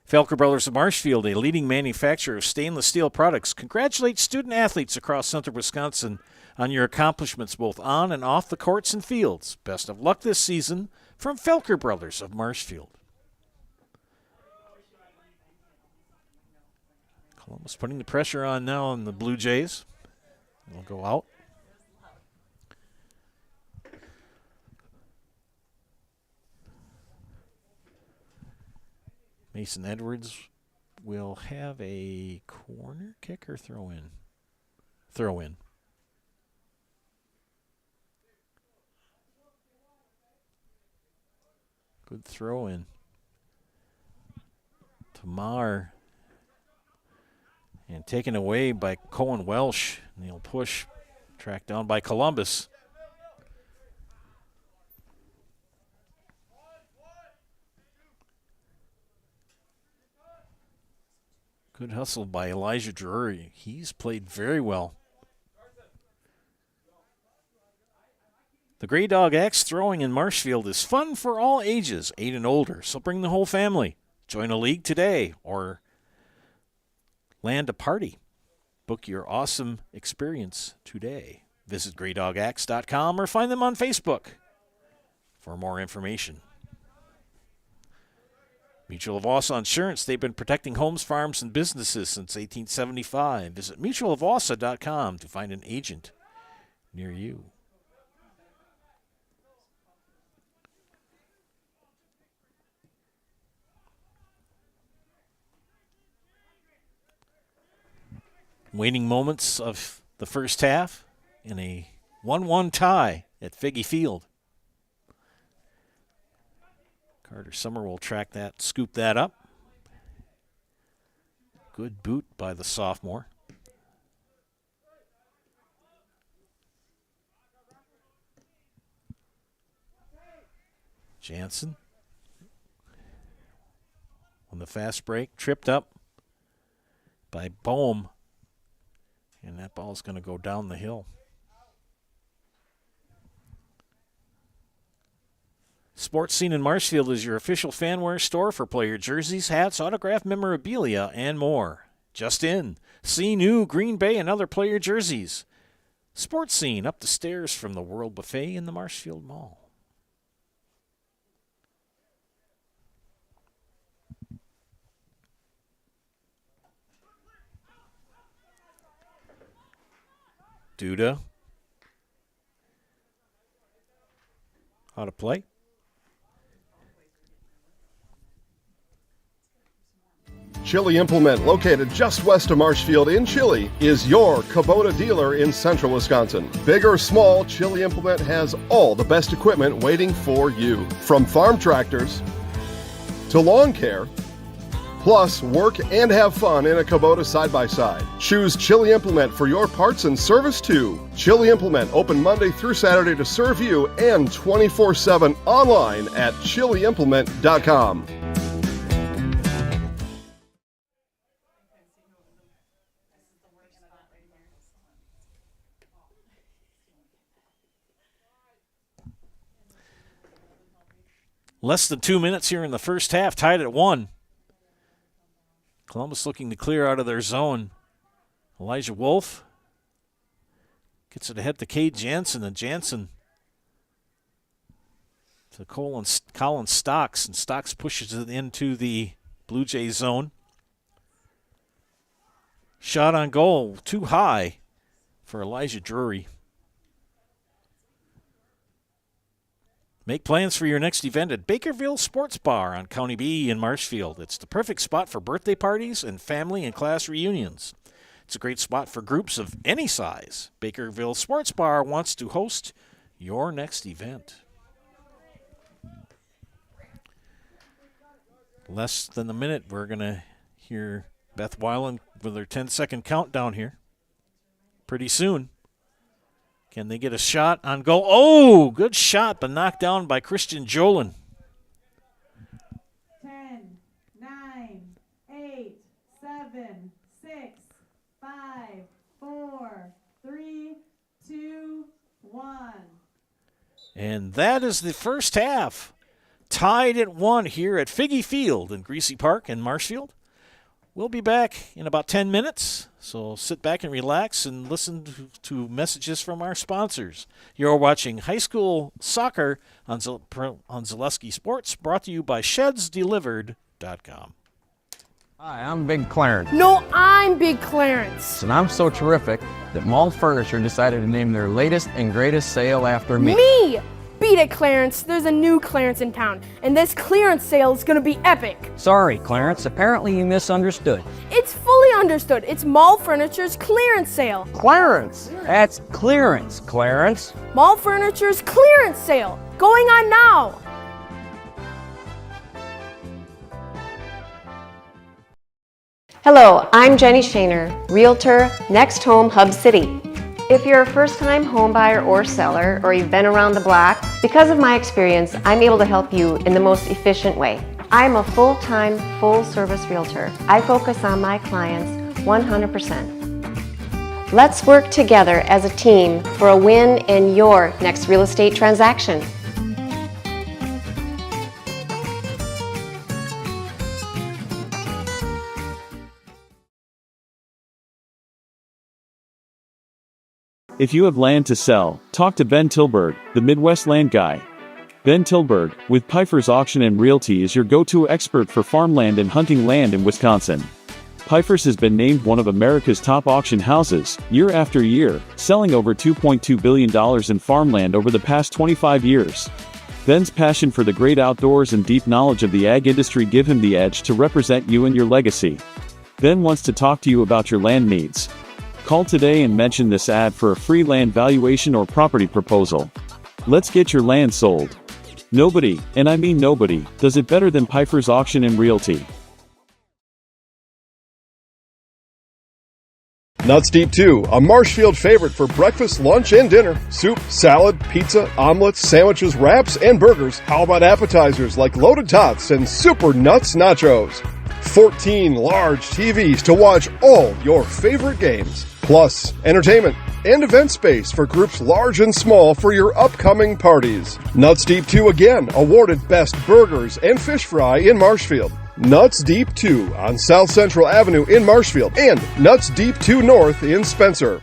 Felker Brothers of Marshfield, a leading manufacturer of stainless steel products, congratulates student athletes across central Wisconsin on your accomplishments both on and off the courts and fields. Best of luck this season from Felker Brothers of Marshfield. Columbus putting the pressure on now on the Blue Jays. They'll go out. Mason Edwards will have a corner kick or throw in. Throw in. Good throw in. Tamar. And taken away by Cohen Welsh. And he'll push. Tracked down by Columbus. Good hustle by Elijah Drury. He's played very well. The Grey Dog X throwing in Marshfield is fun for all ages, 8 and older, so bring the whole family. Join a league today or land a party. Book your awesome experience today. Visit GreyDogX.com or find them on Facebook for more information. Mutual of Wausau Insurance, they've been protecting homes, farms, and businesses since 1875. Visit mutualofwausau.com to find an agent near you. Waning moments of the first half in a 1-1 tie at Figge Field. Carter Summer will track that, scoop that up. Good boot by the sophomore. Jansen on the fast break, tripped up by Boehm, and that ball is going to go down the hill. Sports Scene in Marshfield is your official fanwear store for player jerseys, hats, autographed memorabilia, and more. Just in, see new Green Bay and other player jerseys. Sports Scene up the stairs from the World Buffet in the Marshfield Mall. Duda. How to play. Chili Implement, located just west of Marshfield in Chili, is your Kubota dealer in central Wisconsin. Big or small, Chili Implement has all the best equipment waiting for you. From farm tractors to lawn care, plus work and have fun in a Kubota side-by-side. Choose Chili Implement for your parts and service too. Chili Implement, open Monday through Saturday to serve you and 24/7 online at chiliimplement.com. Less than 2 minutes here in the first half, tied at 1. Columbus looking to clear out of their zone. Elijah Wolf gets it ahead to Cade Jansen, and Jansen to Colin Stocks, and Stocks pushes it into the Blue Jays zone. Shot on goal, too high for Elijah Drury. Make plans for your next event at Bakerville Sports Bar on County B in Marshfield. It's the perfect spot for birthday parties and family and class reunions. It's a great spot for groups of any size. Bakerville Sports Bar wants to host your next event. Less than a minute, we're going to hear Beth Weiland with her 10-second countdown here. Pretty soon. Can they get a shot on goal? Oh, good shot, but knocked down by Christian Jolin. 10, 9, 8, 7, 6, 5, 4, 3, 2, 1. And that is the first half. Tied at 1 here at Figge Field in Greasy Park in Marshfield. We'll be back in about 10 minutes, so sit back and relax and listen to messages from our sponsors. You're watching high school soccer on Zaleski Sports, brought to you by ShedsDelivered.com. Hi, I'm Big Clarence. No, I'm Big Clarence. And I'm so terrific that Mall Furniture decided to name their latest and greatest sale after me. Me! Beat it, Clarence. There's a new Clarence in town, and this clearance sale is gonna be epic. Sorry, Clarence. Apparently you misunderstood. It's fully understood. It's Mall Furniture's clearance sale. Clarence! That's clearance, Clarence. Mall Furniture's clearance sale. Going on now. Hello, I'm Jenny Shaner, Realtor, Next Home Hub City. If you're a first-time home buyer or seller, or you've been around the block, because of my experience, I'm able to help you in the most efficient way. I'm a full-time, full-service realtor. I focus on my clients 100%. Let's work together as a team for a win in your next real estate transaction. If you have land to sell, talk to Ben Tilburg, the Midwest land guy. Ben Tilburg, with Pfeiffer's Auction and Realty, is your go-to expert for farmland and hunting land in Wisconsin. Pfeiffer's has been named one of America's top auction houses, year after year, selling over $2.2 billion in farmland over the past 25 years. Ben's passion for the great outdoors and deep knowledge of the ag industry give him the edge to represent you and your legacy. Ben wants to talk to you about your land needs. Call today and mention this ad for a free land valuation or property proposal. Let's get your land sold. Nobody, and I mean nobody, does it better than Pfeiffer's Auction and Realty. Nuts Deep 2, a Marshfield favorite for breakfast, lunch, and dinner. Soup, salad, pizza, omelets, sandwiches, wraps, and burgers. How about appetizers like loaded tots and super nuts nachos? 14 large TVs to watch all your favorite games. Plus, entertainment and event space for groups large and small for your upcoming parties. Nuts Deep 2 again, awarded Best Burgers and Fish Fry in Marshfield. Nuts Deep 2 on South Central Avenue in Marshfield and Nuts Deep 2 North in Spencer.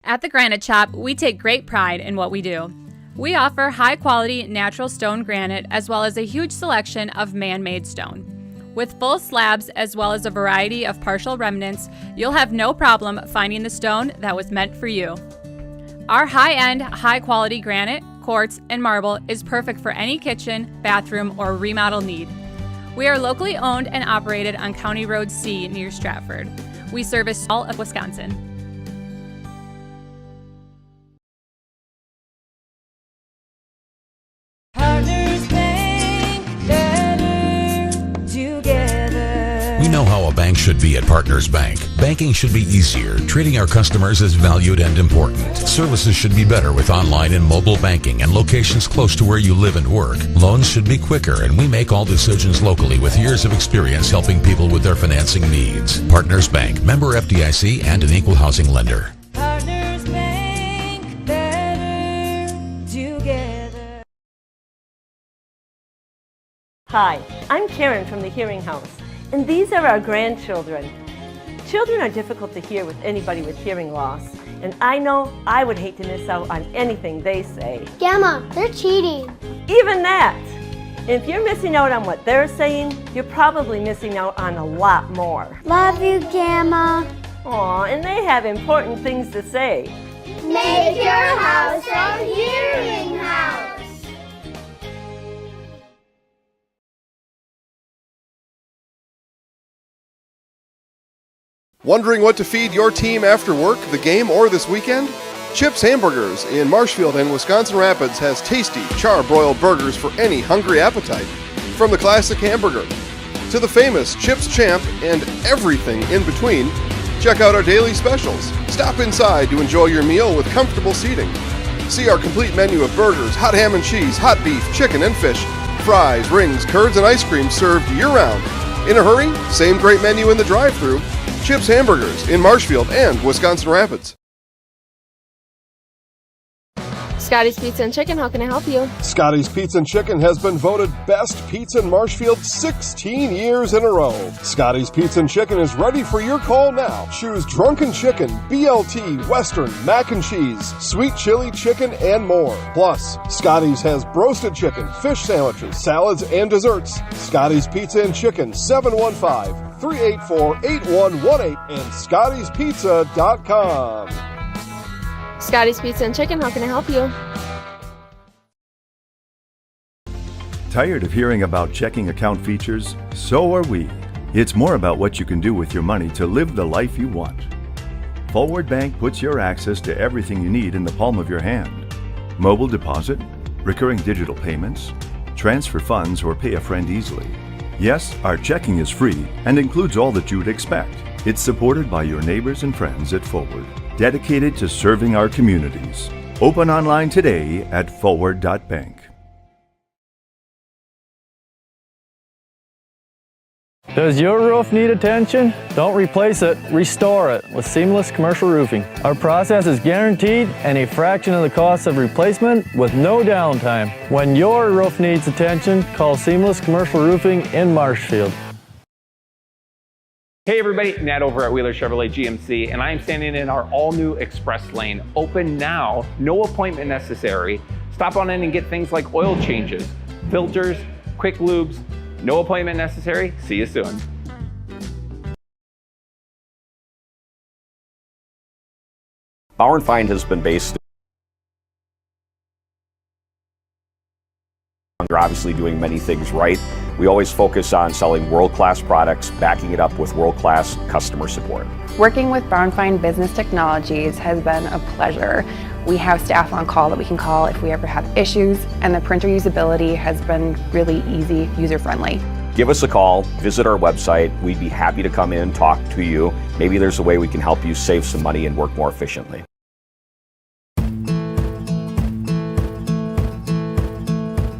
At the Granite Shop, we take great pride in what we do. We offer high-quality natural stone granite as well as a huge selection of man-made stone. With full slabs as well as a variety of partial remnants, you'll have no problem finding the stone that was meant for you. Our high-end, high-quality granite quartz, and marble is perfect for any kitchen, bathroom, or remodel need. We are locally owned and operated on County Road C near Stratford. We service all of Wisconsin. Partners Bank, better together. We know how a bank should be at Partners Bank. Banking should be easier. Treating our customers as valued and important. Services should be better with online and mobile banking and locations close to where you live and work. Loans should be quicker, and we make all decisions locally with years of experience helping people with their financing needs. Partners Bank, member FDIC, and an equal housing lender. Partners Bank, better together. Hi, I'm Karen from the Hearing House, and these are our grandchildren. Children are difficult to hear with anybody with hearing loss, and I know I would hate to miss out on anything they say. Gamma, they're cheating. Even that! If you're missing out on what they're saying, you're probably missing out on a lot more. Love you, Gamma. Aw, and they have important things to say. Make your house a hearing house. Wondering what to feed your team after work, the game, or this weekend? Chips Hamburgers in Marshfield and Wisconsin Rapids has tasty, char-broiled burgers for any hungry appetite. From the classic hamburger to the famous Chips Champ and everything in between, check out our daily specials. Stop inside to enjoy your meal with comfortable seating. See our complete menu of burgers, hot ham and cheese, hot beef, chicken and fish, fries, rings, curds, and ice cream served year-round. In a hurry? Same great menu in the drive-thru. Chips Hamburgers in Marshfield and Wisconsin Rapids. Scotty's Pizza and Chicken, how can I help you? Scotty's Pizza and Chicken has been voted best pizza in Marshfield 16 years in a row. Scotty's Pizza and Chicken is ready for your call now. Choose drunken chicken, BLT, Western, mac and cheese, sweet chili chicken, and more. Plus, Scotty's has broasted chicken, fish sandwiches, salads, and desserts. Scotty's Pizza and Chicken, 715-384-8118 and Scotty'sPizza.com. Scotty's Pizza and Chicken, how can I help you? Tired of hearing about checking account features? So are we. It's more about what you can do with your money to live the life you want. Forward Bank puts your access to everything you need in the palm of your hand. Mobile deposit, recurring digital payments, transfer funds, or pay a friend easily. Yes, our checking is free and includes all that you would expect. It's supported by your neighbors and friends at Forward, dedicated to serving our communities. Open online today at forward.bank. Does your roof need attention? Don't replace it, restore it with Seamless Commercial Roofing. Our process is guaranteed and a fraction of the cost of replacement with no downtime. When your roof needs attention, call Seamless Commercial Roofing in Marshfield. Hey everybody, Nat over at Wheeler Chevrolet GMC, and I am standing in our all-new Express Lane. Open now, no appointment necessary. Stop on in and get things like oil changes, filters, quick lubes. No appointment necessary. See you soon. Bauer & Feind has been based. They're obviously doing many things right. We always focus on selling world-class products, backing it up with world-class customer support. Working with Bauer & Feind Business Technologies has been a pleasure. We have staff on call that we can call if we ever have issues, and the printer usability has been really easy, user-friendly. Give us a call, visit our website. We'd be happy to come in, talk to you. Maybe there's a way we can help you save some money and work more efficiently.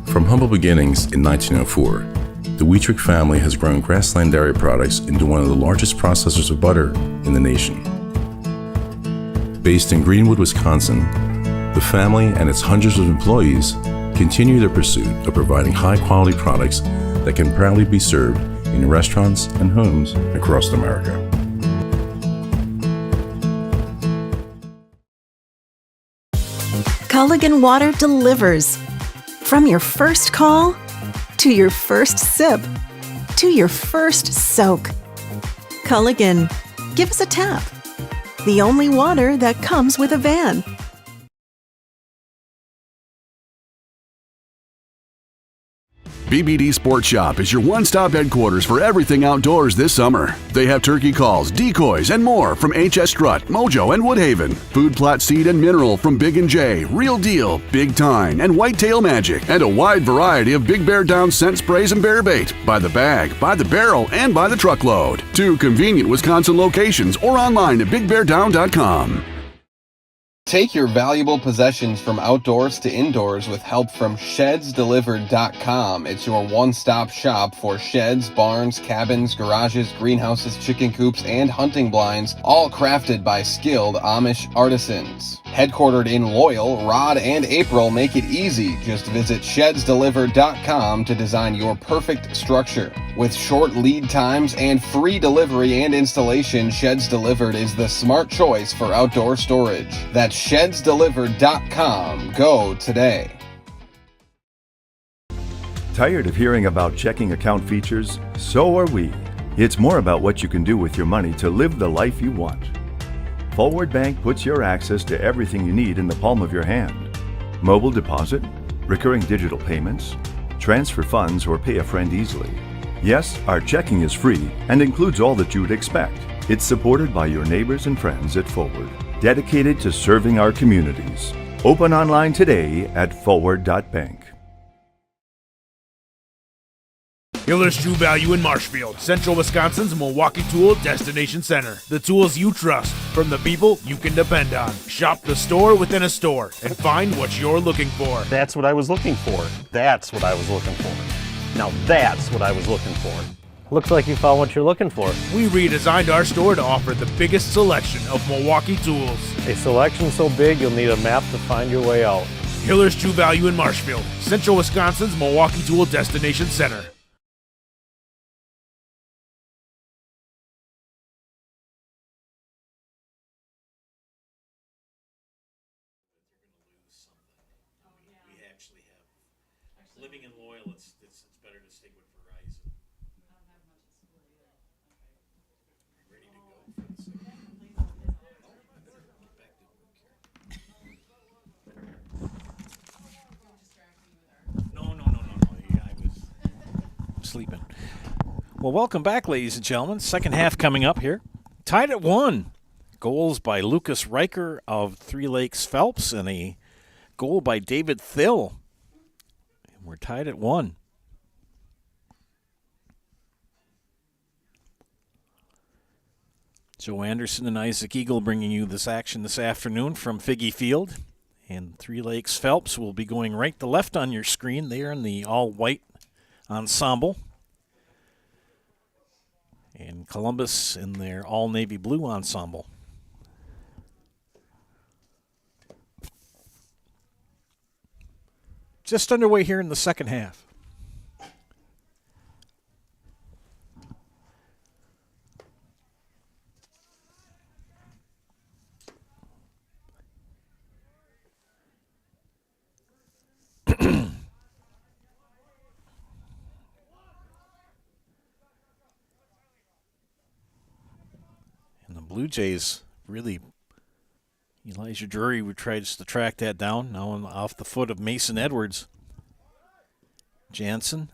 From humble beginnings in 1904, the Wheatrick family has grown Grassland Dairy Products into one of the largest processors of butter in the nation. Based in Greenwood, Wisconsin, the family and its hundreds of employees continue their pursuit of providing high-quality products that can proudly be served in restaurants and homes across America. Culligan Water delivers. From your first call, to your first sip, to your first soak. Culligan, give us a tap. The only water that comes with a van. BBD Sports Shop is your one-stop headquarters for everything outdoors this summer. They have turkey calls, decoys, and more from HS Strut, Mojo, and Woodhaven. Food plot seed and mineral from Big & J, Real Deal, Big Tine, and Whitetail Magic. And a wide variety of Big Bear Down scent sprays and bear bait. By the bag, by the barrel, and by the truckload. 2 convenient Wisconsin locations or online at bigbeardown.com. Take your valuable possessions from outdoors to indoors with help from ShedsDelivered.com. It's your one-stop shop for sheds, barns, cabins, garages, greenhouses, chicken coops, and hunting blinds, all crafted by skilled Amish artisans. Headquartered in Loyal, Rod and April make it easy. Just visit ShedsDelivered.com to design your perfect structure. With short lead times and free delivery and installation, Sheds Delivered is the smart choice for outdoor storage. That's ShedsDelivered.com. Go today. Tired of hearing about checking account features? So are we. It's more about what you can do with your money to live the life you want. Forward Bank puts your access to everything you need in the palm of your hand. Mobile deposit, recurring digital payments, transfer funds, or pay a friend easily. Yes, our checking is free and includes all that you would expect. It's supported by your neighbors and friends at Forward, dedicated to serving our communities. Open online today at forward.bank. Hiller's True Value in Marshfield, Central Wisconsin's Milwaukee Tool Destination Center. The tools you trust from the people you can depend on. Shop the store within a store and find what you're looking for. That's what I was looking for. That's what I was looking for. Now that's what I was looking for. Looks like you found what you're looking for. We redesigned our store to offer the biggest selection of Milwaukee tools. A selection so big you'll need a map to find your way out. Hiller's True Value in Marshfield, Central Wisconsin's Milwaukee Tool Destination Center. Living in Loyal, it's better to stick with Verizon. Ready to go for the second. No. Yeah, I was sleeping. Well, welcome back, ladies and gentlemen. Second half coming up here. Tied at 1. Goals by Lucas Riker of Three Lakes Phelps and a goal by David Thill. We're tied at 1. Joe Anderson and Isaac Eagle bringing you this action this afternoon from Figge Field. And Three Lakes Phelps will be going right to left on your screen. They are in the all-white ensemble. And Columbus in their all-navy blue ensemble. Just underway here in the second half. And the Blue Jays really, Elijah Drury tries to track that down, now off the foot of Mason Edwards. Jansen.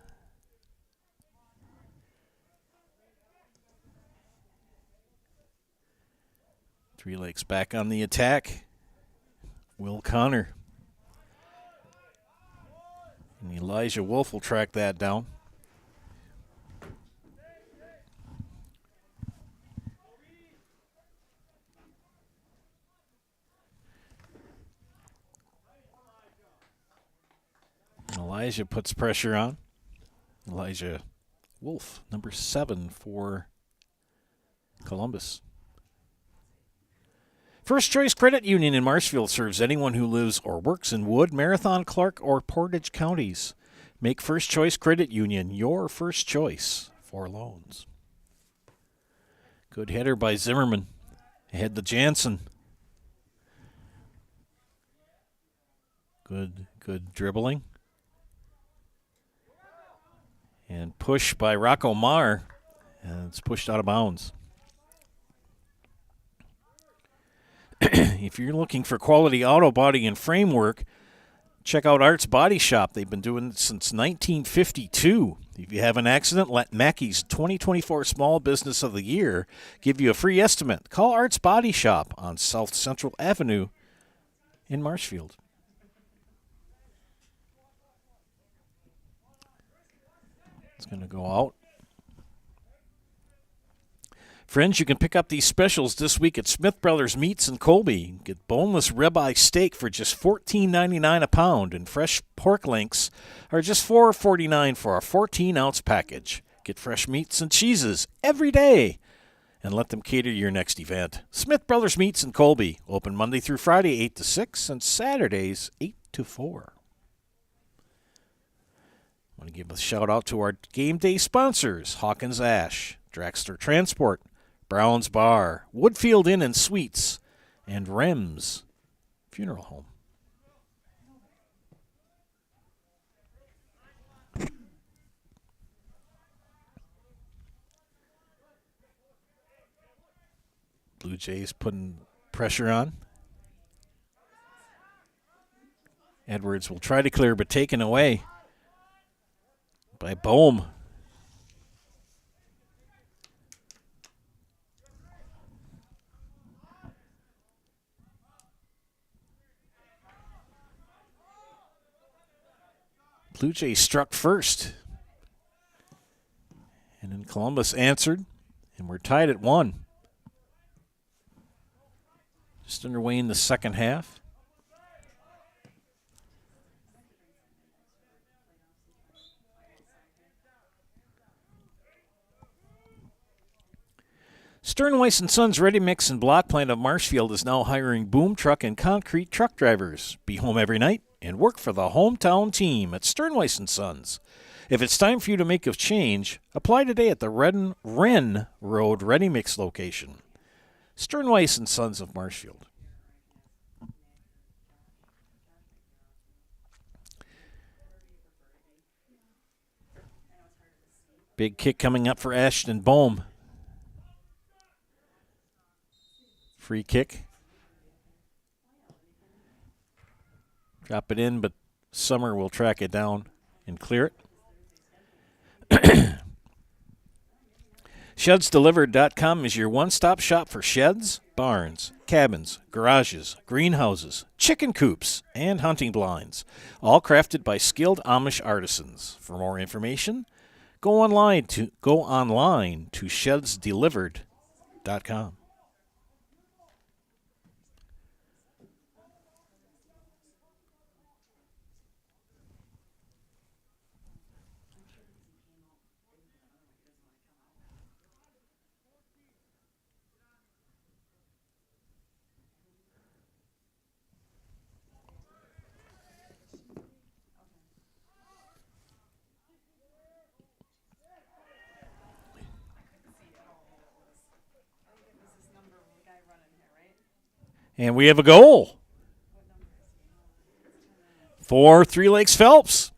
Three Lakes back on the attack. Will Connor. And Elijah Wolf will track that down. And Elijah puts pressure on. Elijah Wolf, number 7 for Columbus. First Choice Credit Union in Marshfield serves anyone who lives or works in Wood, Marathon, Clark, or Portage counties. Make First Choice Credit Union your first choice for loans. Good header by Zimmerman. Ahead to Jansen. Good dribbling. And push by Rocco Marr. And it's pushed out of bounds. If you're looking for quality auto body and framework, Check out Art's Body Shop. They've been doing it since 1952. If you have an accident, let Mackey's 2024 Small Business of the Year give you a free estimate. Call Art's Body Shop on South Central Avenue in Marshfield. It's going to go out. Friends, you can pick up these specials this week at Smith Brothers Meats in Colby. Get boneless ribeye steak for just $14.99 a pound, and fresh pork links are just $4.49 for a 14-ounce package. Get fresh meats and cheeses every day, and let them cater your next event. Smith Brothers Meats in Colby, open Monday through Friday, 8 to 6, and Saturdays, 8 to 4. I want to give a shout-out to our game day sponsors, Hawkins Ash, Draxter Transport, Brown's Bar, Woodfield Inn and Suites, and Rems Funeral Home. Blue Jays putting pressure on. Edwards will try to clear, but taken away by Bohm. Blue Jays struck first. And then Columbus answered, and we're tied at 1. Just underway in the second half. Sternweiss & Sons Ready Mix and Block Plant of Marshfield is now hiring boom truck and concrete truck drivers. Be home every night and work for the hometown team at Sternweiss & Sons. If it's time for you to make a change, apply today at the Wren Road Ready Mix location. Sternweiss & Sons of Marshfield. Big kick coming up for Ashton Bohm. Free kick. Drop it in, but Summer will track it down and clear it. ShedsDelivered.com is your one-stop shop for sheds, barns, cabins, garages, greenhouses, chicken coops, and hunting blinds, all crafted by skilled Amish artisans. For more information, go online to ShedsDelivered.com. And we have a goal for Three Lakes Phelps.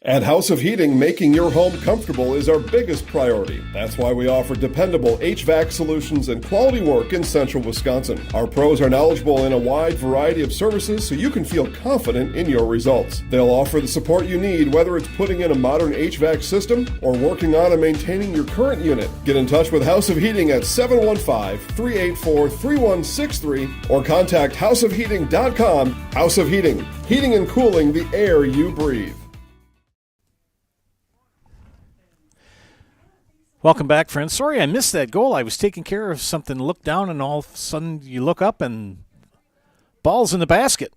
At House of Heating, making your home comfortable is our biggest priority. That's why we offer dependable HVAC solutions and quality work in central Wisconsin. Our pros are knowledgeable in a wide variety of services so you can feel confident in your results. They'll offer the support you need, whether it's putting in a modern HVAC system or working on and maintaining your current unit. Get in touch with House of Heating at 715-384-3163 or contact houseofheating.com. House of Heating, heating and cooling the air you breathe. Welcome back, friends. Sorry I missed that goal. I was taking care of something, looked down, and all of a sudden you look up and ball's in the basket.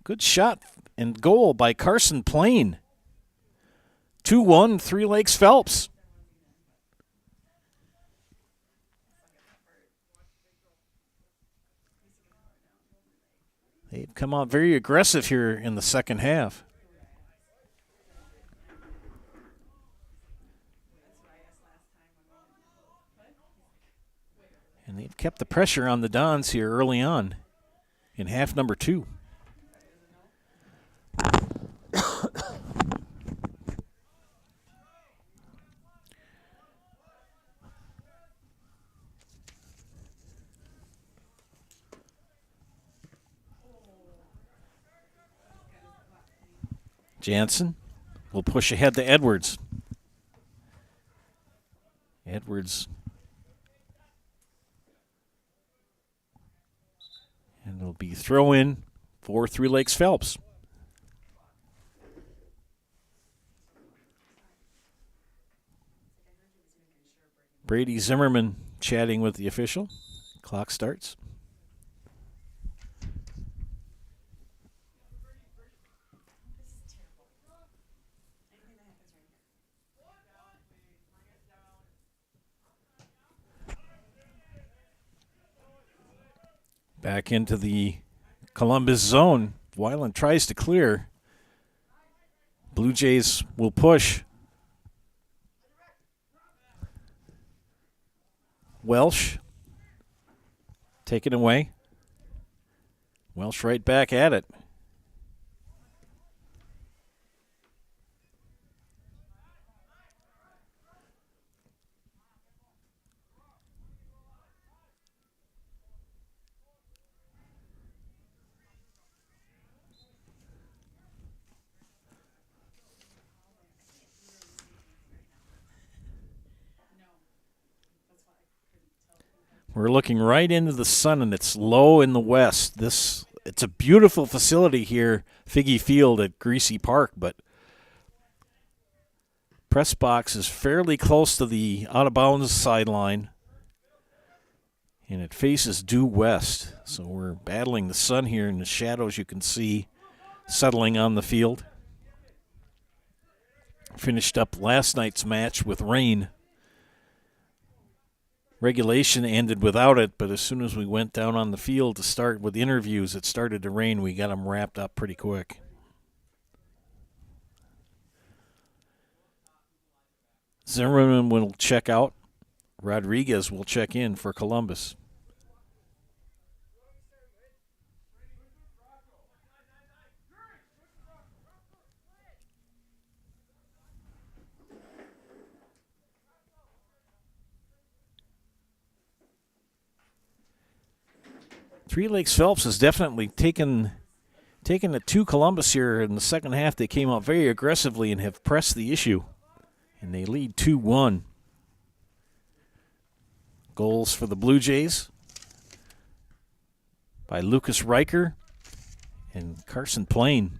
Good shot and goal by Carson Plain. 2-1, Three Lakes Phelps. They've come out very aggressive here in the second half. And they've kept the pressure on the Dons here early on in half number 2. Jansen will push ahead to Edwards. Edwards. And it'll be throw in for Three Lakes Phelps. Brady Zimmerman chatting with the official. Clock starts. Back into the Columbus zone. Weiland tries to clear. Blue Jays will push. Welsh taken away. Welsh right back at it. We're looking right into the sun, and it's low in the west. It's a beautiful facility here, Figgy Field at Greasy Park, but press box is fairly close to the out-of-bounds sideline, and it faces due west. So we're battling the sun here, and the shadows you can see settling on the field. Finished up last night's match with rain. Regulation ended without it, but as soon as we went down on the field to start with interviews, it started to rain. We got them wrapped up pretty quick. Zimmerman will check out. Rodriguez will check in for Columbus. Three Lakes Phelps has definitely taken it to Columbus here in the second half. They came out very aggressively and have pressed the issue, and they lead 2-1. Goals for the Blue Jays by Lucas Riker and Carson Plain.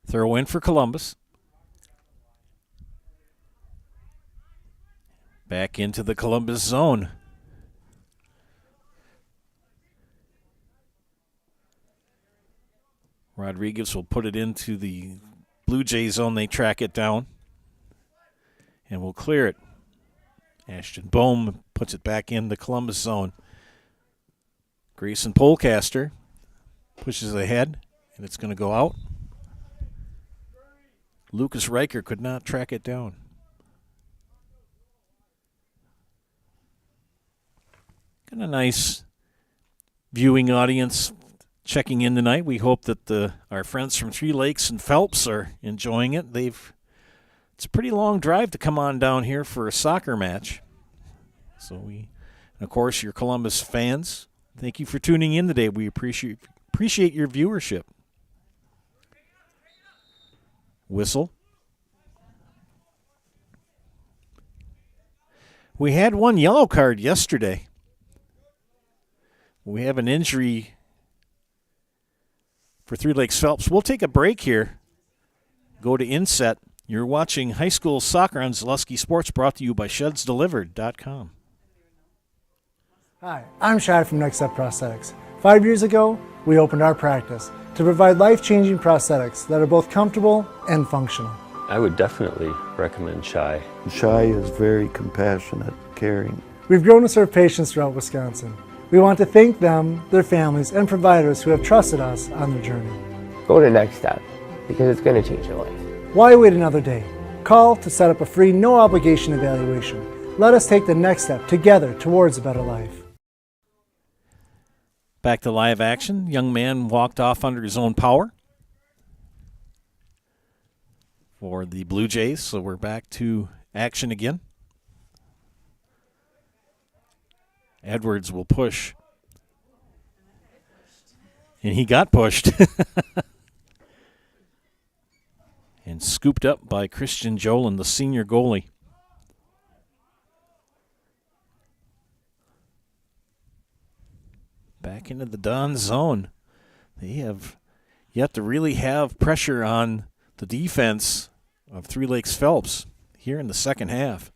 Throw in for Columbus. Back into the Columbus zone. Rodriguez will put it into the Blue Jay zone. They track it down and will clear it. Ashton Bohm puts it back in the Columbus zone. Grayson Polecaster pushes ahead, and it's going to go out. Lucas Riker could not track it down. Got a nice viewing audience checking in tonight. We hope that our friends from Three Lakes and Phelps are enjoying it. It's a pretty long drive to come on down here for a soccer match. So and of course, your Columbus fans, thank you for tuning in today. We appreciate your viewership. Whistle. We had one yellow card yesterday. We have an injury for Three Lakes Phelps. We'll take a break here, go to inset, You're watching high school soccer on Zaleski Sports, brought to you by ShedsDelivered.com. Hi, I'm Shai from Next Step Prosthetics. 5 years ago, we opened our practice to provide life-changing prosthetics that are both comfortable and functional. I would definitely recommend Shai. Shai is very compassionate, caring. We've grown to serve patients throughout Wisconsin. We want to thank them, their families, and providers who have trusted us on their journey. Go to Next Step, because it's going to change your life. Why wait another day? Call to set up a free, no-obligation evaluation. Let us take the next step together towards a better life. Back to live action. Young man walked off under his own power for the Blue Jays, so we're back to action again. Edwards will push. And he got pushed. And scooped up by Christian Jolin, the senior goalie. Back into the Don zone. They have yet to really have pressure on the defense of Three Lakes Phelps here in the second half.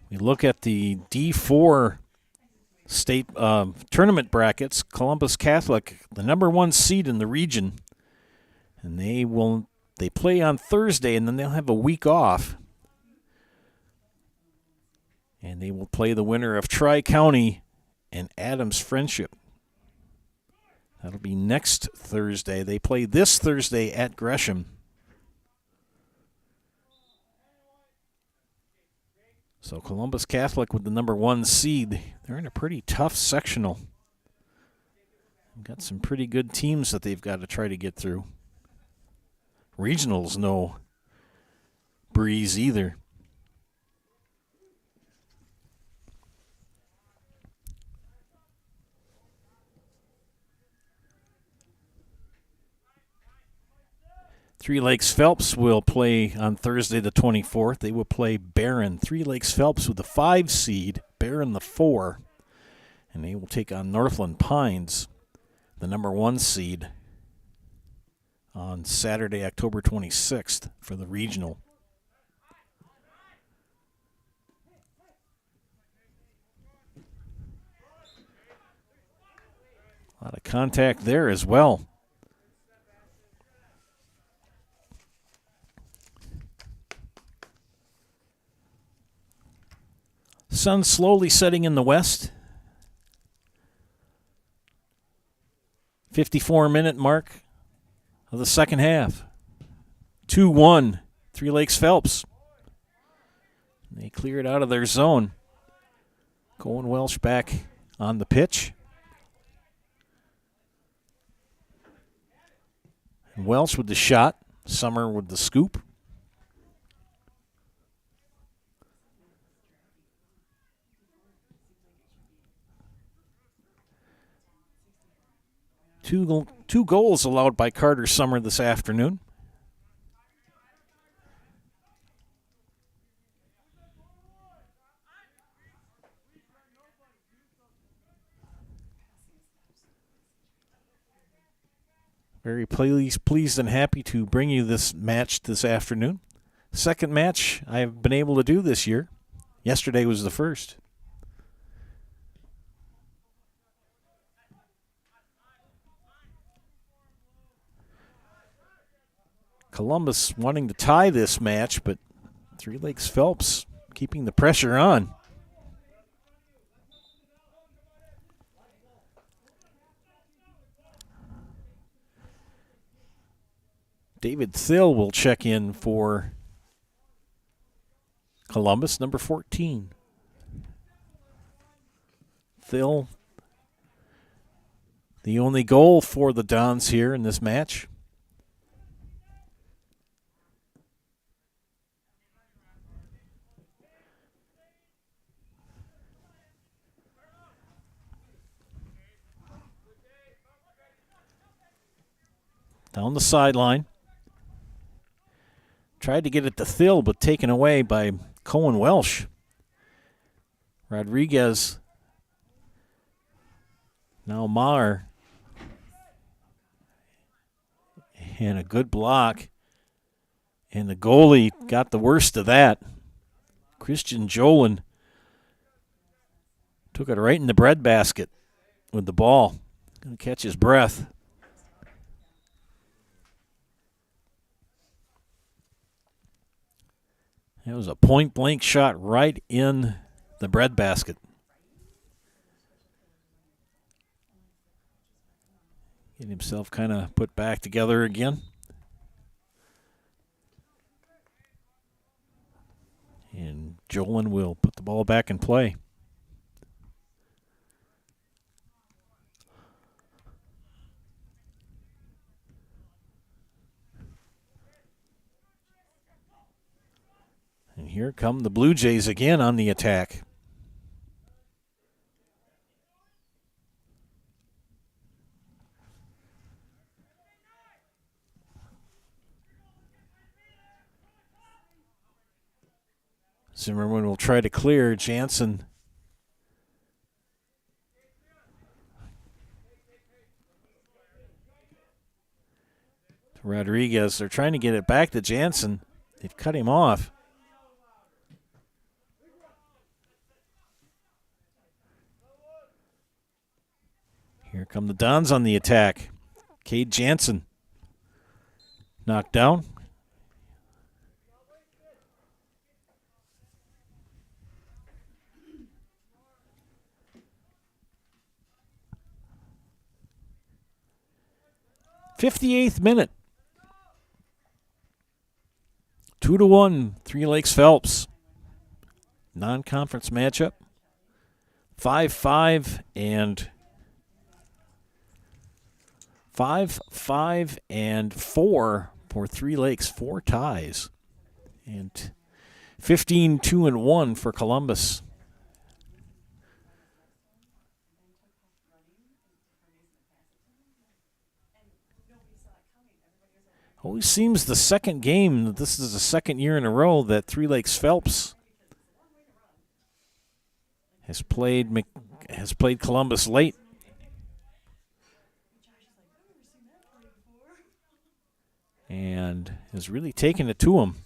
We look at the D4 state tournament brackets. Columbus Catholic, the number 1 seed in the region, and they play on Thursday, and then they'll have a week off, and they will play the winner of Tri-County and Adams Friendship. That'll be next Thursday. They play this Thursday at Gresham. So Columbus Catholic with the number 1 seed. They're in a pretty tough sectional. They've got some pretty good teams that they've got to try to get through. Regional's no breeze either. Three Lakes Phelps will play on Thursday the 24th. They will play Barron. Three Lakes Phelps with the 5 seed, Barron the 4. And they will take on Northland Pines, the number 1 seed, on Saturday, October 26th for the regional. A lot of contact there as well. Sun slowly setting in the west. 54-minute mark of the second half. 2-1, Three Lakes Phelps. They clear it out of their zone. Cohen Welsh back on the pitch. And Welsh with the shot. Summer with the scoop. Two goals allowed by Carter Summer this afternoon. Very pleased and happy to bring you this match this afternoon. Second match I've been able to do this year. Yesterday was the first. Columbus wanting to tie this match, but Three Lakes Phelps keeping the pressure on. David Thill will check in for Columbus, number 14. Thill, the only goal for the Dons here in this match. Down the sideline. Tried to get it to Thill, but taken away by Cohen Welsh. Rodriguez. Now Maher. And a good block. And the goalie got the worst of that. Christian Jolin took it right in the breadbasket with the ball. Going to catch his breath. It was a point-blank shot right in the breadbasket. Get himself kind of put back together again. And Jolin will put the ball back in play. And here come the Blue Jays again on the attack. Zimmerman will try to clear. Jansen Rodriguez. They're trying to get it back to Jansen. They've cut him off. Here come the Dons on the attack. Cade Jansen knocked down. '58th minute. 2-1, Three Lakes Phelps. Non-conference matchup. 5-5 and 5-5 and 4 for Three Lakes, 4 ties. And 15-2-1 for Columbus. Always seems the second game, this is the second year in a row that Three Lakes Phelps has played Columbus late. And has really taken it to him.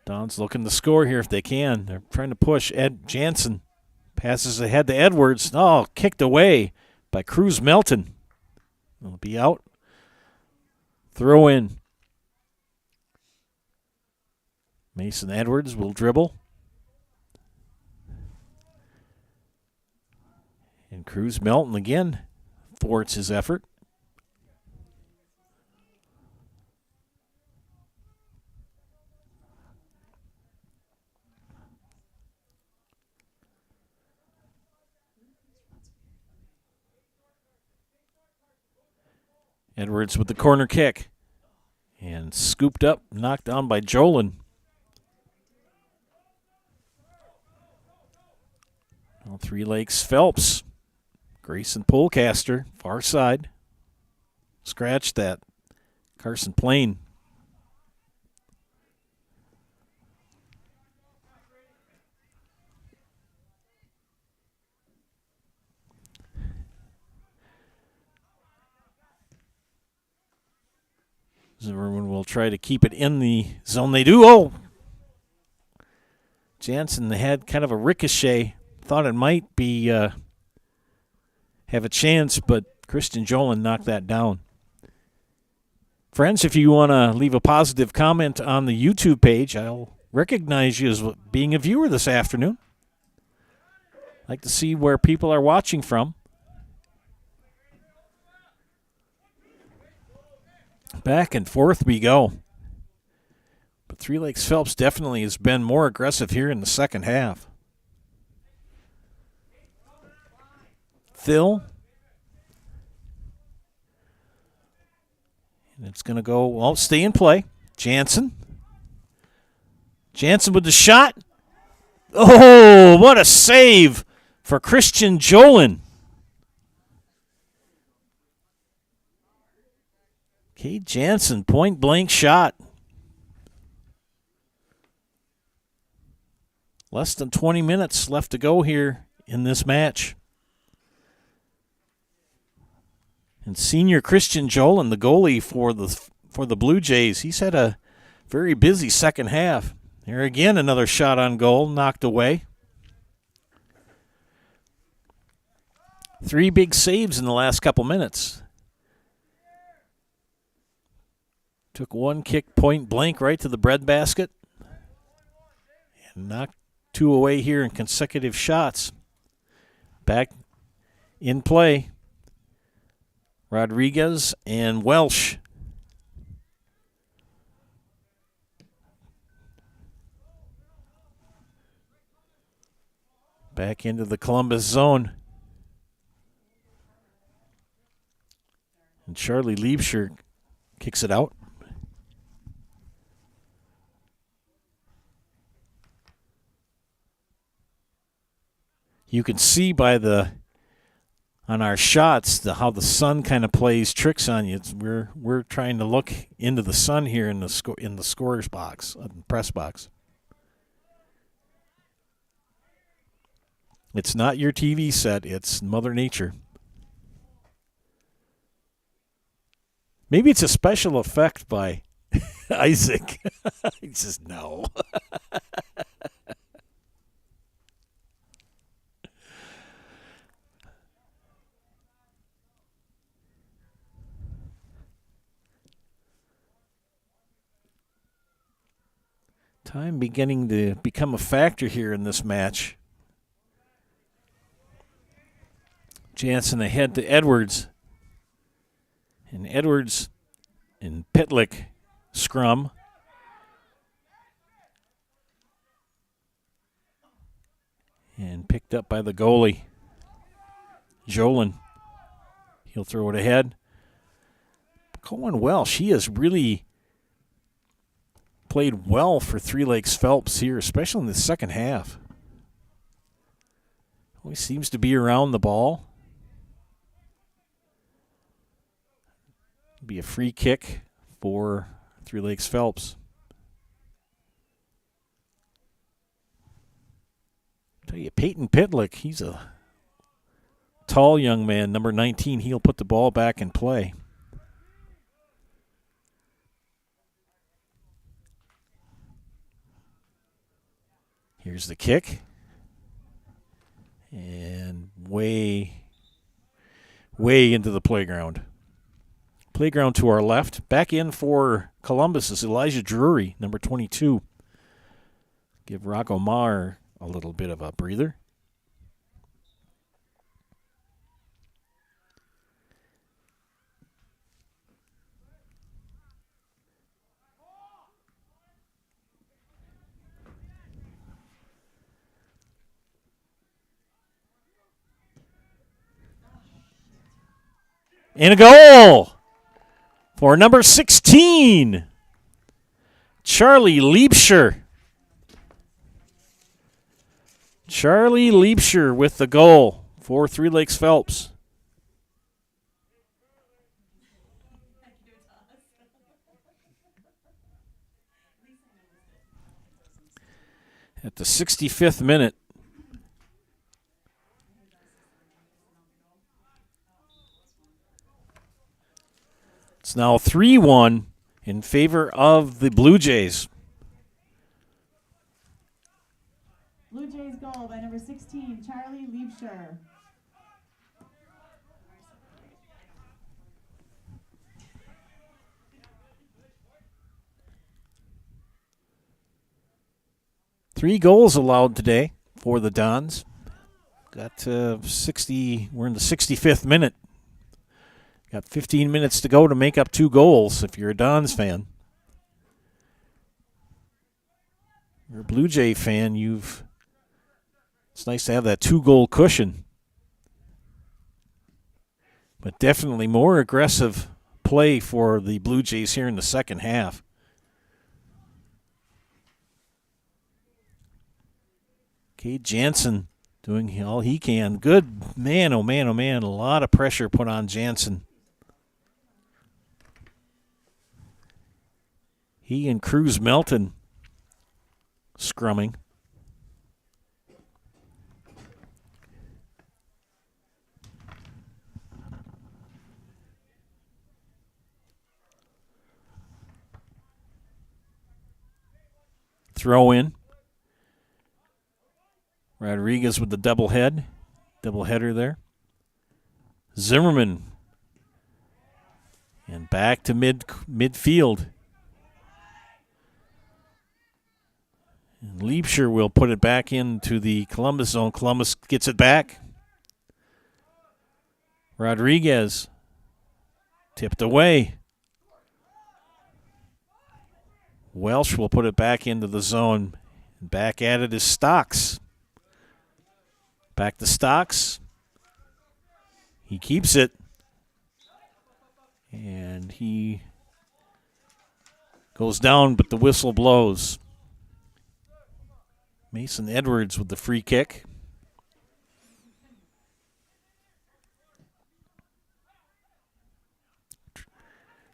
Don's looking to score here if they can. They're trying to push. Ed Jansen passes ahead to Edwards. Oh, kicked away by Cruz Melton. It'll be out. Throw in. Mason Edwards will dribble. And Cruz Melton again thwarts his effort. Edwards with the corner kick. And scooped up, knocked down by Jolin. Well, Three Lakes Phelps. Grayson Polecaster, far side. Scratched that. Carson Plain. Zimmerman will try to keep it in the zone. They do. Oh! Jansen had kind of a ricochet. Thought it might be have a chance, but Christian Jolin knocked that down. Friends, if you want to leave a positive comment on the YouTube page, I'll recognize you as being a viewer this afternoon. I'd like to see where people are watching from. Back and forth we go. But Three Lakes Phelps definitely has been more aggressive here in the second half. Thill. It's going to go, well, stay in play. Jansen with the shot. Oh, what a save for Christian Jolin. Cade Jansen, point-blank shot. Less than 20 minutes left to go here in this match. And senior Christian Jolin, the goalie for the Blue Jays, he's had a very busy second half. There again, another shot on goal, knocked away. 3 big saves in the last couple minutes. Took one kick point blank right to the breadbasket. And knocked 2 away here in consecutive shots. Back in play. Rodriguez and Welsh. Back into the Columbus zone. And Charlie Liebscher kicks it out. You can see by on our shots how the sun kind of plays tricks on you. We're trying to look into the sun here in the scorer's box, press box. It's not your TV set, it's Mother Nature. Maybe it's a special effect by Isaac. He says no. Time beginning to become a factor here in this match. Jansen ahead to Edwards. And Edwards and Pitlick scrum. And picked up by the goalie, Jolin. He'll throw it ahead. Going well. She has really played well for Three Lakes Phelps here, especially in the second half. Always seems to be around the ball. Be a free kick for Three Lakes Phelps. Tell you, Peyton Pitlick, he's a tall young man, number 19. He'll put the ball back in play. Here's the kick. And way into the playground. Playground to our left. Back in for Columbus is Elijah Drury, number 22. Give Rocco Maher a little bit of a breather. And a goal for number 16, Charlie Liebscher. Charlie Liebscher with the goal for Three Lakes Phelps. At the 65th minute. It's now 3-1 in favor of the Blue Jays. Blue Jays goal by number 16, Charlie Liebscher. Three goals allowed today for the Dons. Got 60. We're in the 65th minute. Got 15 minutes to go to make up 2 goals if you're a Dons fan. If you're a Blue Jay fan, it's nice to have that 2-goal cushion. But definitely more aggressive play for the Blue Jays here in the second half. Cade Jansen doing all he can. Good man, oh man, oh man. A lot of pressure put on Jansen. He and Cruz Melton scrumming. Throw in. Rodriguez with the doubleheader there. Zimmerman. And back to midfield. And Liebscher will put it back into the Columbus zone. Columbus gets it back. Rodriguez tipped away. Welsh will put it back into the zone. Back at it is Stocks. Back to Stocks. He keeps it. And he goes down, but the whistle blows. Mason Edwards with the free kick.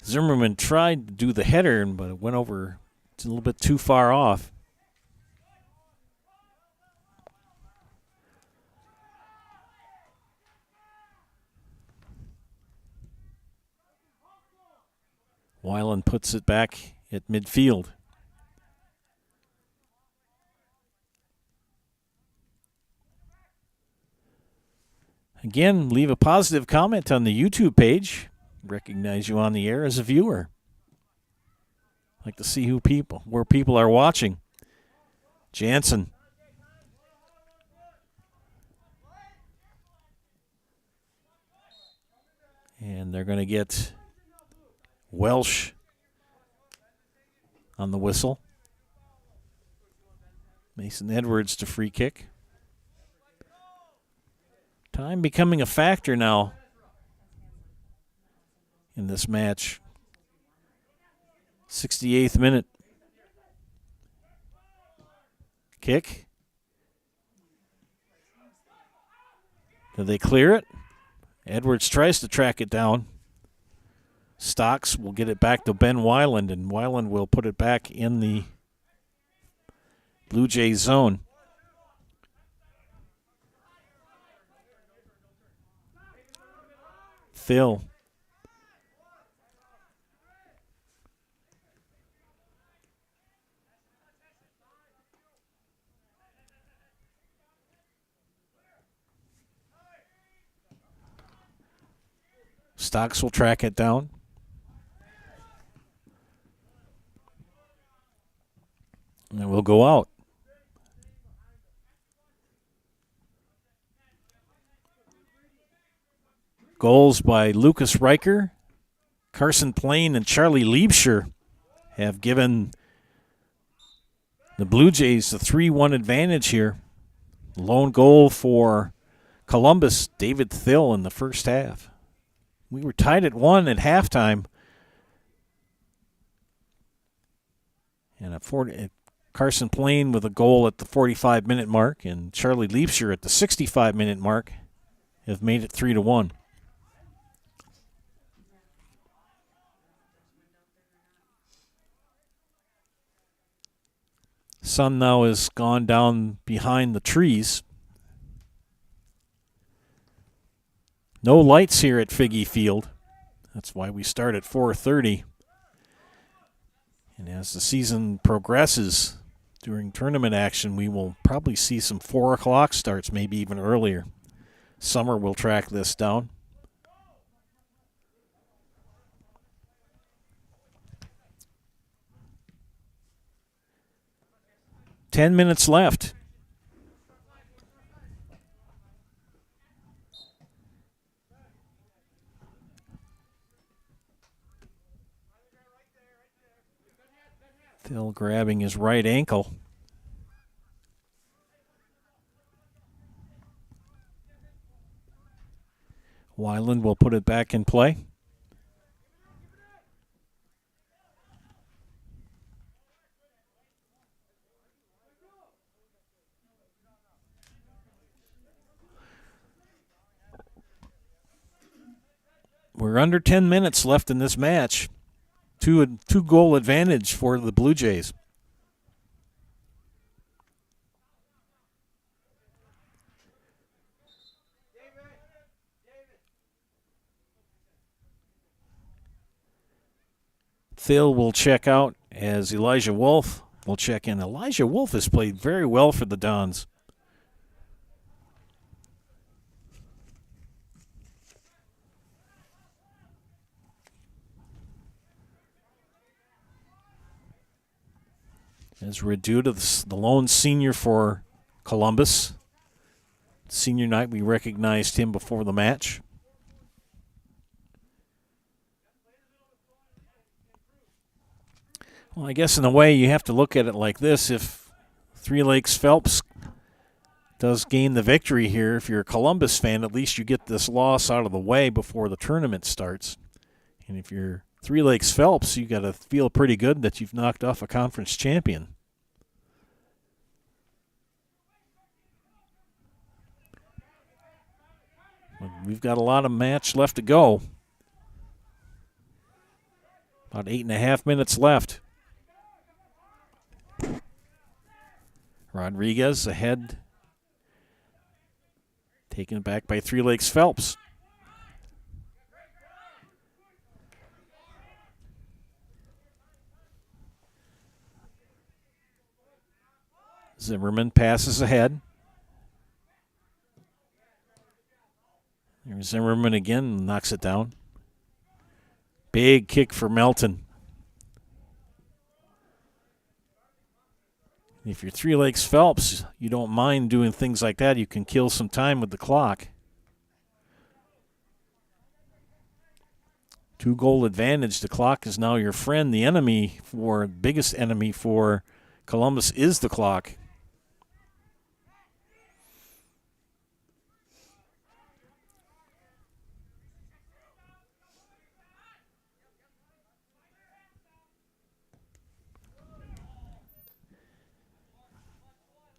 Zimmerman tried to do the header, but it went over a little bit too far off. Weiland puts it back at midfield. Again, leave a positive comment on the YouTube page. Recognize you on the air as a viewer. Like to see where people are watching. Jansen. And they're going to get Welsh on the whistle. Mason Edwards to free kick. Time becoming a factor now in this match. 68th minute. Kick. Do they clear it? Edwards tries to track it down. Stocks will get it back to Ben Weiland, and Weiland will put it back in the Blue Jays zone. Phil. Stocks will track it down. And it will go out. Goals by Lucas Riker, Carson Plain, and Charlie Liebscher have given the Blue Jays the 3-1 advantage here. Lone goal for Columbus, David Thill in the first half. We were tied at 1 at halftime. And Carson Plain with a goal at the 45-minute mark, and Charlie Liebscher at the 65-minute mark have made it 3-1. Sun now has gone down behind the trees. No lights here at Figge Field. That's why we start at 4:30. And as the season progresses during tournament action, we will probably see some 4 o'clock starts, maybe even earlier. Summer will track this down. Ten minutes left. Thill grabbing his right ankle. Weiland will put it back in play. We're under 10 minutes left in this match. Two-goal advantage for the Blue Jays. Phil will check out as Elijah Wolf will check in. Elijah Wolf has played very well for the Dons. As Reduta, the lone senior for Columbus. Senior night, we recognized him before the match. Well, I guess in a way you have to look at it like this. If Three Lakes Phelps does gain the victory here, if you're a Columbus fan, at least you get this loss out of the way before the tournament starts. And if you're Three Lakes Phelps, you got to feel pretty good that you've knocked off a conference champion. We've got a lot of match left to go. About 8.5 minutes left. Rodriguez ahead. Taken back by Three Lakes Phelps. Zimmerman passes ahead. There's Zimmerman again, knocks it down. Big kick for Melton. If you're Three Lakes Phelps, you don't mind doing things like that. You can kill some time with the clock. 2-goal advantage. The clock is now your friend. The biggest enemy for Columbus is the clock.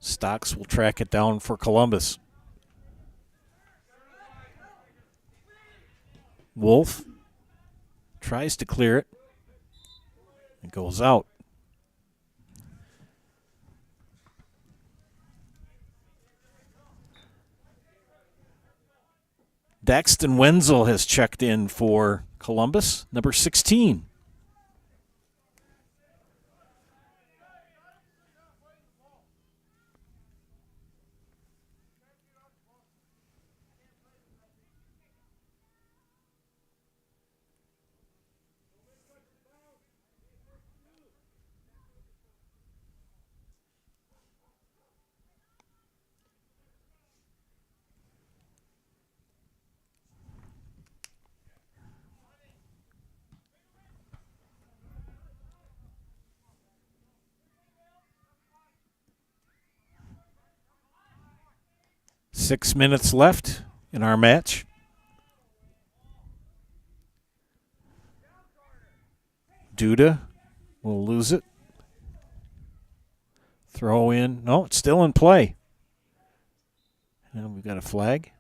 Stocks will track it down for Columbus. Wolf tries to clear it. It goes out. Daxton Wenzel has checked in for Columbus, number 16. Six minutes left in our match. Duda will lose it. Throw in. No, it's still in play. And we've got a flag.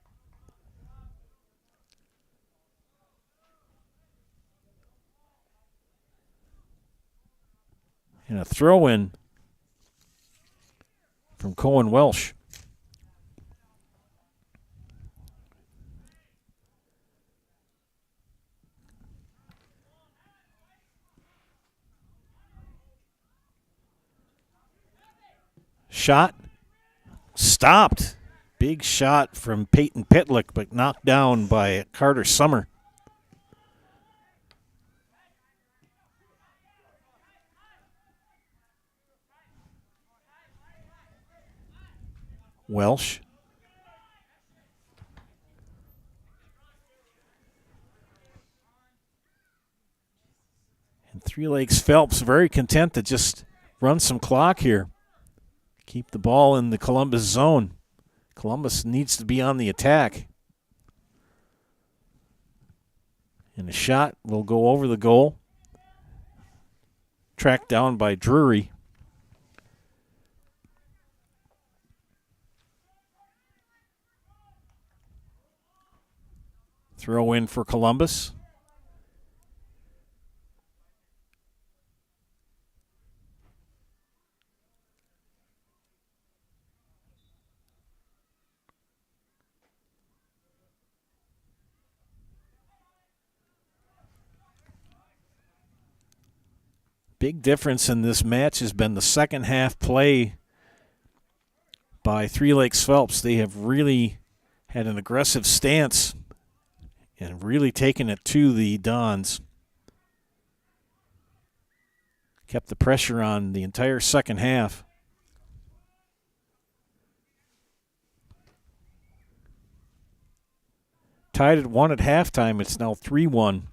And a throw in from Cohen Welsh. Shot. Stopped. Big shot from Peyton Pitlick, but knocked down by Carter Summer. Welsh. And Three Lakes Phelps very content to just run some clock here. Keep the ball in the Columbus zone. Columbus needs to be on the attack. And a shot will go over the goal. Tracked down by Drury. Throw in for Columbus. Big difference in this match has been the second half play by Three Lakes Phelps. They have really had an aggressive stance and really taken it to the Dons. Kept the pressure on the entire second half. Tied at 1 at halftime. It's now 3-1.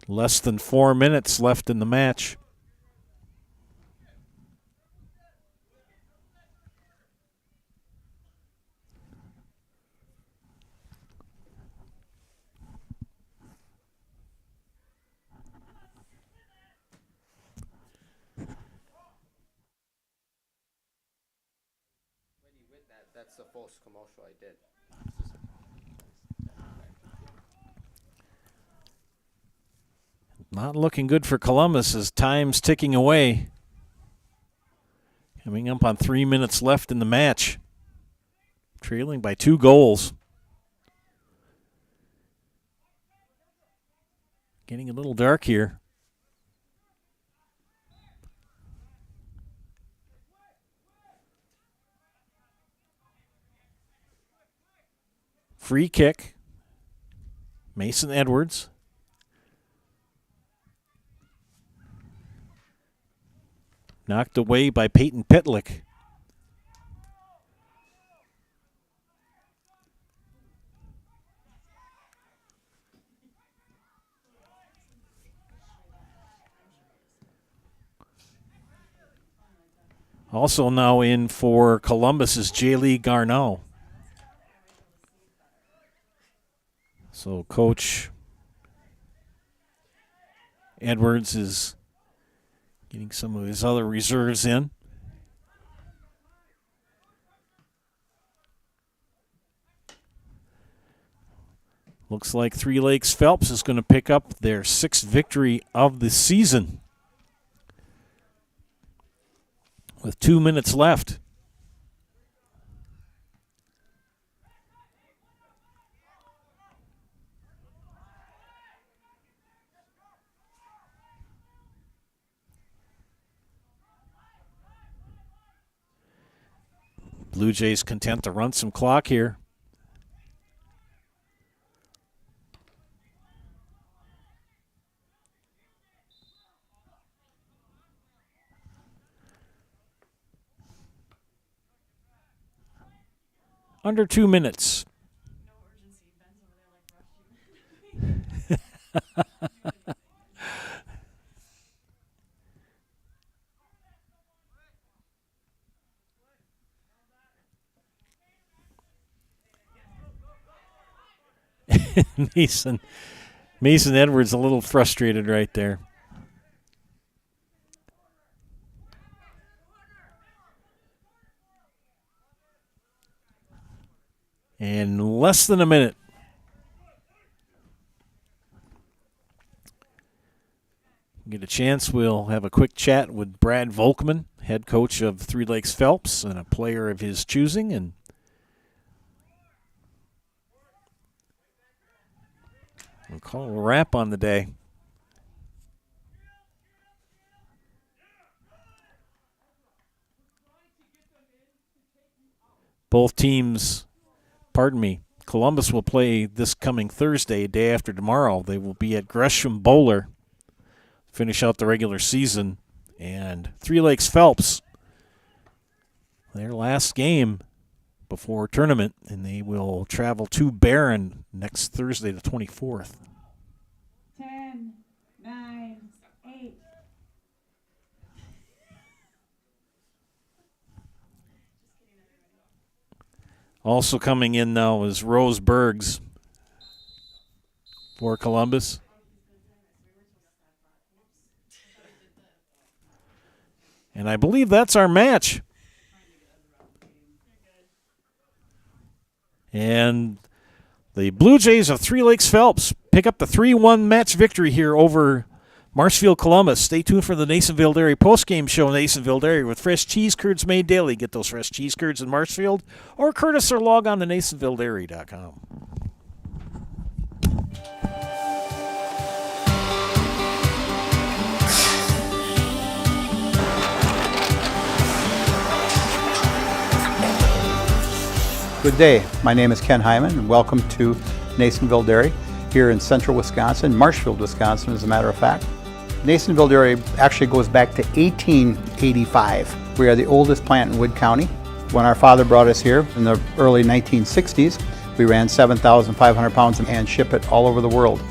Less than 4 minutes left in the match. That's the false commercial I did. Not looking good for Columbus as time's ticking away. Coming up on 3 minutes left in the match. Trailing by 2 goals. Getting a little dark here. Free kick. Mason Edwards. Knocked away by Peyton Pitlick. Also now in for Columbus is J-Lee Garneau. So Coach Edwards is getting some of his other reserves in. Looks like Three Lakes Phelps is going to pick up their 6th victory of the season. With 2 minutes left. Blue Jays content to run some clock here. Under 2 minutes. Mason Edwards a little frustrated right there. And less than a minute. Get a chance, we'll have a quick chat with Brad Volkman, head coach of Three Lakes Phelps and a player of his choosing, and we'll call it a wrap on the day. Both teams, Columbus will play this coming Thursday, day after tomorrow. They will be at Gresham Bowler, finish out the regular season. And Three Lakes Phelps, their last game before tournament, and they will travel to Barron next Thursday, the 24th. 10, 9, 8. Also coming in now is Rose Bergs for Columbus. And I believe that's our match. And The Blue Jays of Three Lakes Phelps pick up the 3-1 match victory here over Marshfield Columbus. Stay tuned for the Nasonville Dairy postgame show. Nasonville Dairy with fresh cheese curds made daily. Get those fresh cheese curds in Marshfield or Curtis, or log on to NasonvilleDairy.com. Good day. My name is Ken Hyman, and welcome to Nasonville Dairy here in central Wisconsin, Marshfield, Wisconsin, as a matter of fact. Nasonville Dairy actually goes back to 1885. We are the oldest plant in Wood County. When our father brought us here in the early 1960s, we ran 7,500 pounds and ship it all over the world.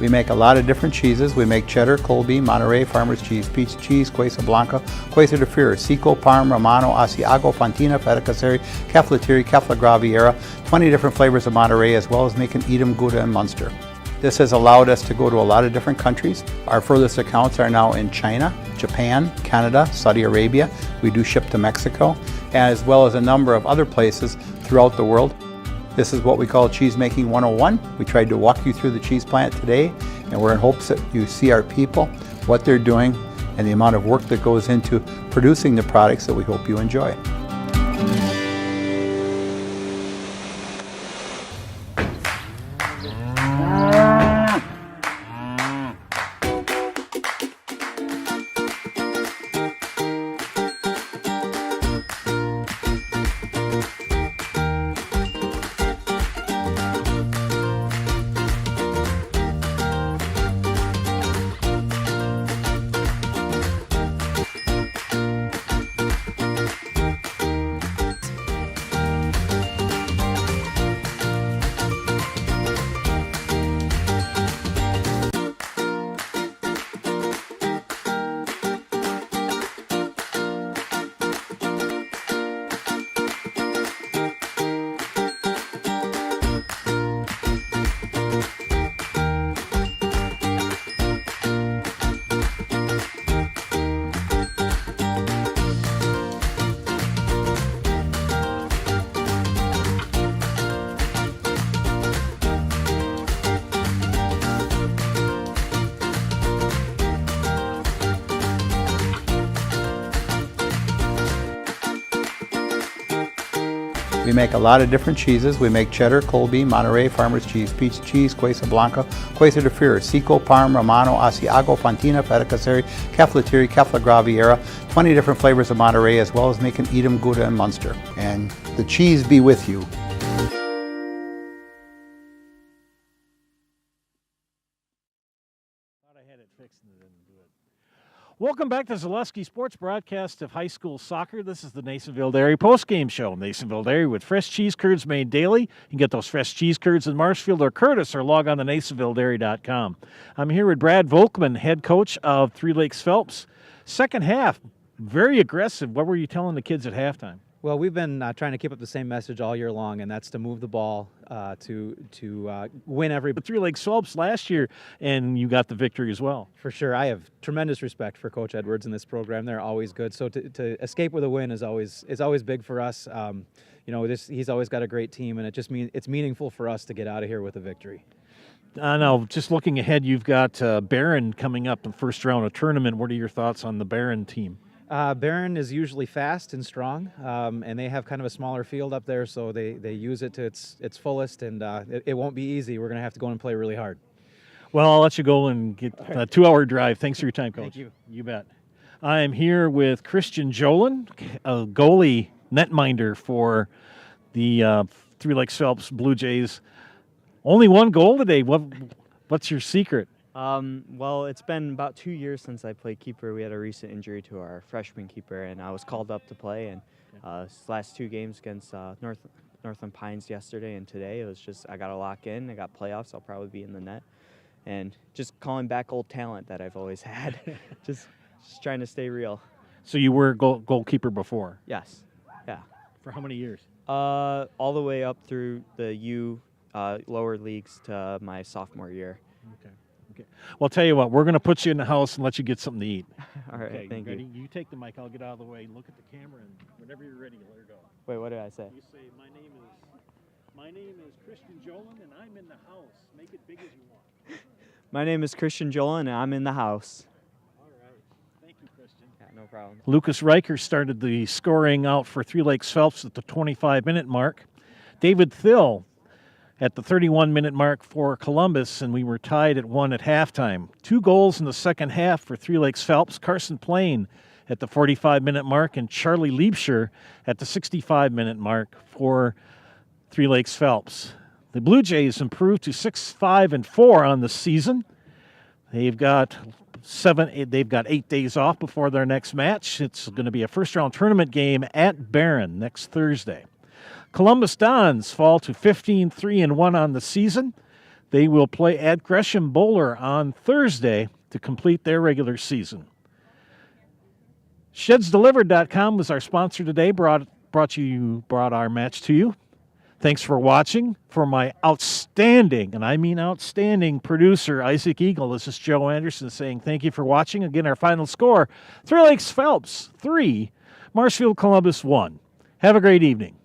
We make a lot of different cheeses. We make cheddar, Colby, Monterey, Farmer's Cheese, Peach Cheese, Quesa Blanca, Quesa de Fir, Seco, Parm, Romano, Asiago, Fontina, Feta Caseri, Caflatiri, Cafla Graviera, 20 different flavors of Monterey, as well as making Edam, Gouda, and Munster. This has allowed us to go to a lot of different countries. Our furthest accounts are now in China, Japan, Canada, Saudi Arabia. We do ship to Mexico, as well as a number of other places throughout the world. This is what we call Cheese Making 101. We tried to walk you through the cheese plant today, and we're in hopes that you see our people, what they're doing, and the amount of work that goes into producing the products that we hope you enjoy. We make a lot of different cheeses. We make cheddar, Colby, Monterey, Farmer's Cheese, Peach Cheese, Quesa Blanca, Quesa de Fir, Seco, Parm, Romano, Asiago, Fontina, Feta Caseri, Caflatiri, Cafla Graviera, 20 different flavors of Monterey, as well as making Edam, Gouda, and Munster. And the cheese be with you. Welcome back to Zaleski Sports broadcast of high school soccer. This is the Nasonville Dairy postgame show. Nasonville Dairy with fresh cheese curds made daily. You can get those fresh cheese curds in Marshfield or Curtis, or log on to NasonvilleDairy.com. I'm here with Brad Volkman, head coach of Three Lakes Phelps. Second half, very aggressive. What were you telling the kids at halftime? Well, we've been trying to keep up the same message all year long, and that's to move the ball, to win every. Three Lakes Phelps last year, and you got the victory as well. For sure, I have tremendous respect for Coach Edwards in this program. They're always good. So to escape with a win is always big for us. He's always got a great team, and it's meaningful for us to get out of here with a victory. I know. Just looking ahead, you've got Barron coming up in the first round of tournament. What are your thoughts on the Barron team? Barron is usually fast and strong, and they have kind of a smaller field up there, so they use it to its fullest, and it won't be easy. We're going to have to go and play really hard. Well, I'll let you go and get a 2-hour drive. Thanks for your time, Coach. Thank you. You bet. I am here with Christian Jolin, a goalie netminder for the Three Lakes Phelps Blue Jays. Only one goal today. What's your secret? Well, it's been about 2 years since I played keeper. We had a recent injury to our freshman keeper, and I was called up to play. And last 2 games against Northland Pines yesterday and today, it was just I got to lock in. I got playoffs. I'll probably be in the net, and just calling back old talent that I've always had. just trying to stay real. So you were goalkeeper before? Yes. Yeah. For how many years? All the way up through the U lower leagues to my sophomore year. Okay. Well, I'll tell you what, we're going to put you in the house and let you get something to eat. All right, okay, thank you. You take the mic, I'll get out of the way. Look at the camera, and whenever you're ready, let her go. Wait, what did I say? You say, my name is... My name is Christian Jolan, and I'm in the house. Make it big as you want. My name is Christian Jolan, and I'm in the house. All right. Thank you, Christian. Yeah, no problem. Lucas Riker started the scoring out for Three Lakes Phelps at the 25-minute mark. David Thill at the 31-minute mark for Columbus, and we were tied at 1 at halftime. 2 goals in the second half for Three Lakes Phelps. Carson Plain at the 45-minute mark, and Charlie Liebscher at the 65-minute mark for Three Lakes Phelps. The Blue Jays improved to 6-5-4 on the season. They've got 8 days off before their next match. It's going to be a first-round tournament game at Barron next Thursday. Columbus Dons fall to 15-3-1 on the season. They will play at Gresham Bowler on Thursday to complete their regular season. ShedsDelivered.com was our sponsor today, brought our match to you. Thanks for watching. For my outstanding, and I mean outstanding, producer, Isaac Eagle, this is Joe Anderson saying thank you for watching. Again, our final score, Three Lakes Phelps 3, Marshfield Columbus 1. Have a great evening.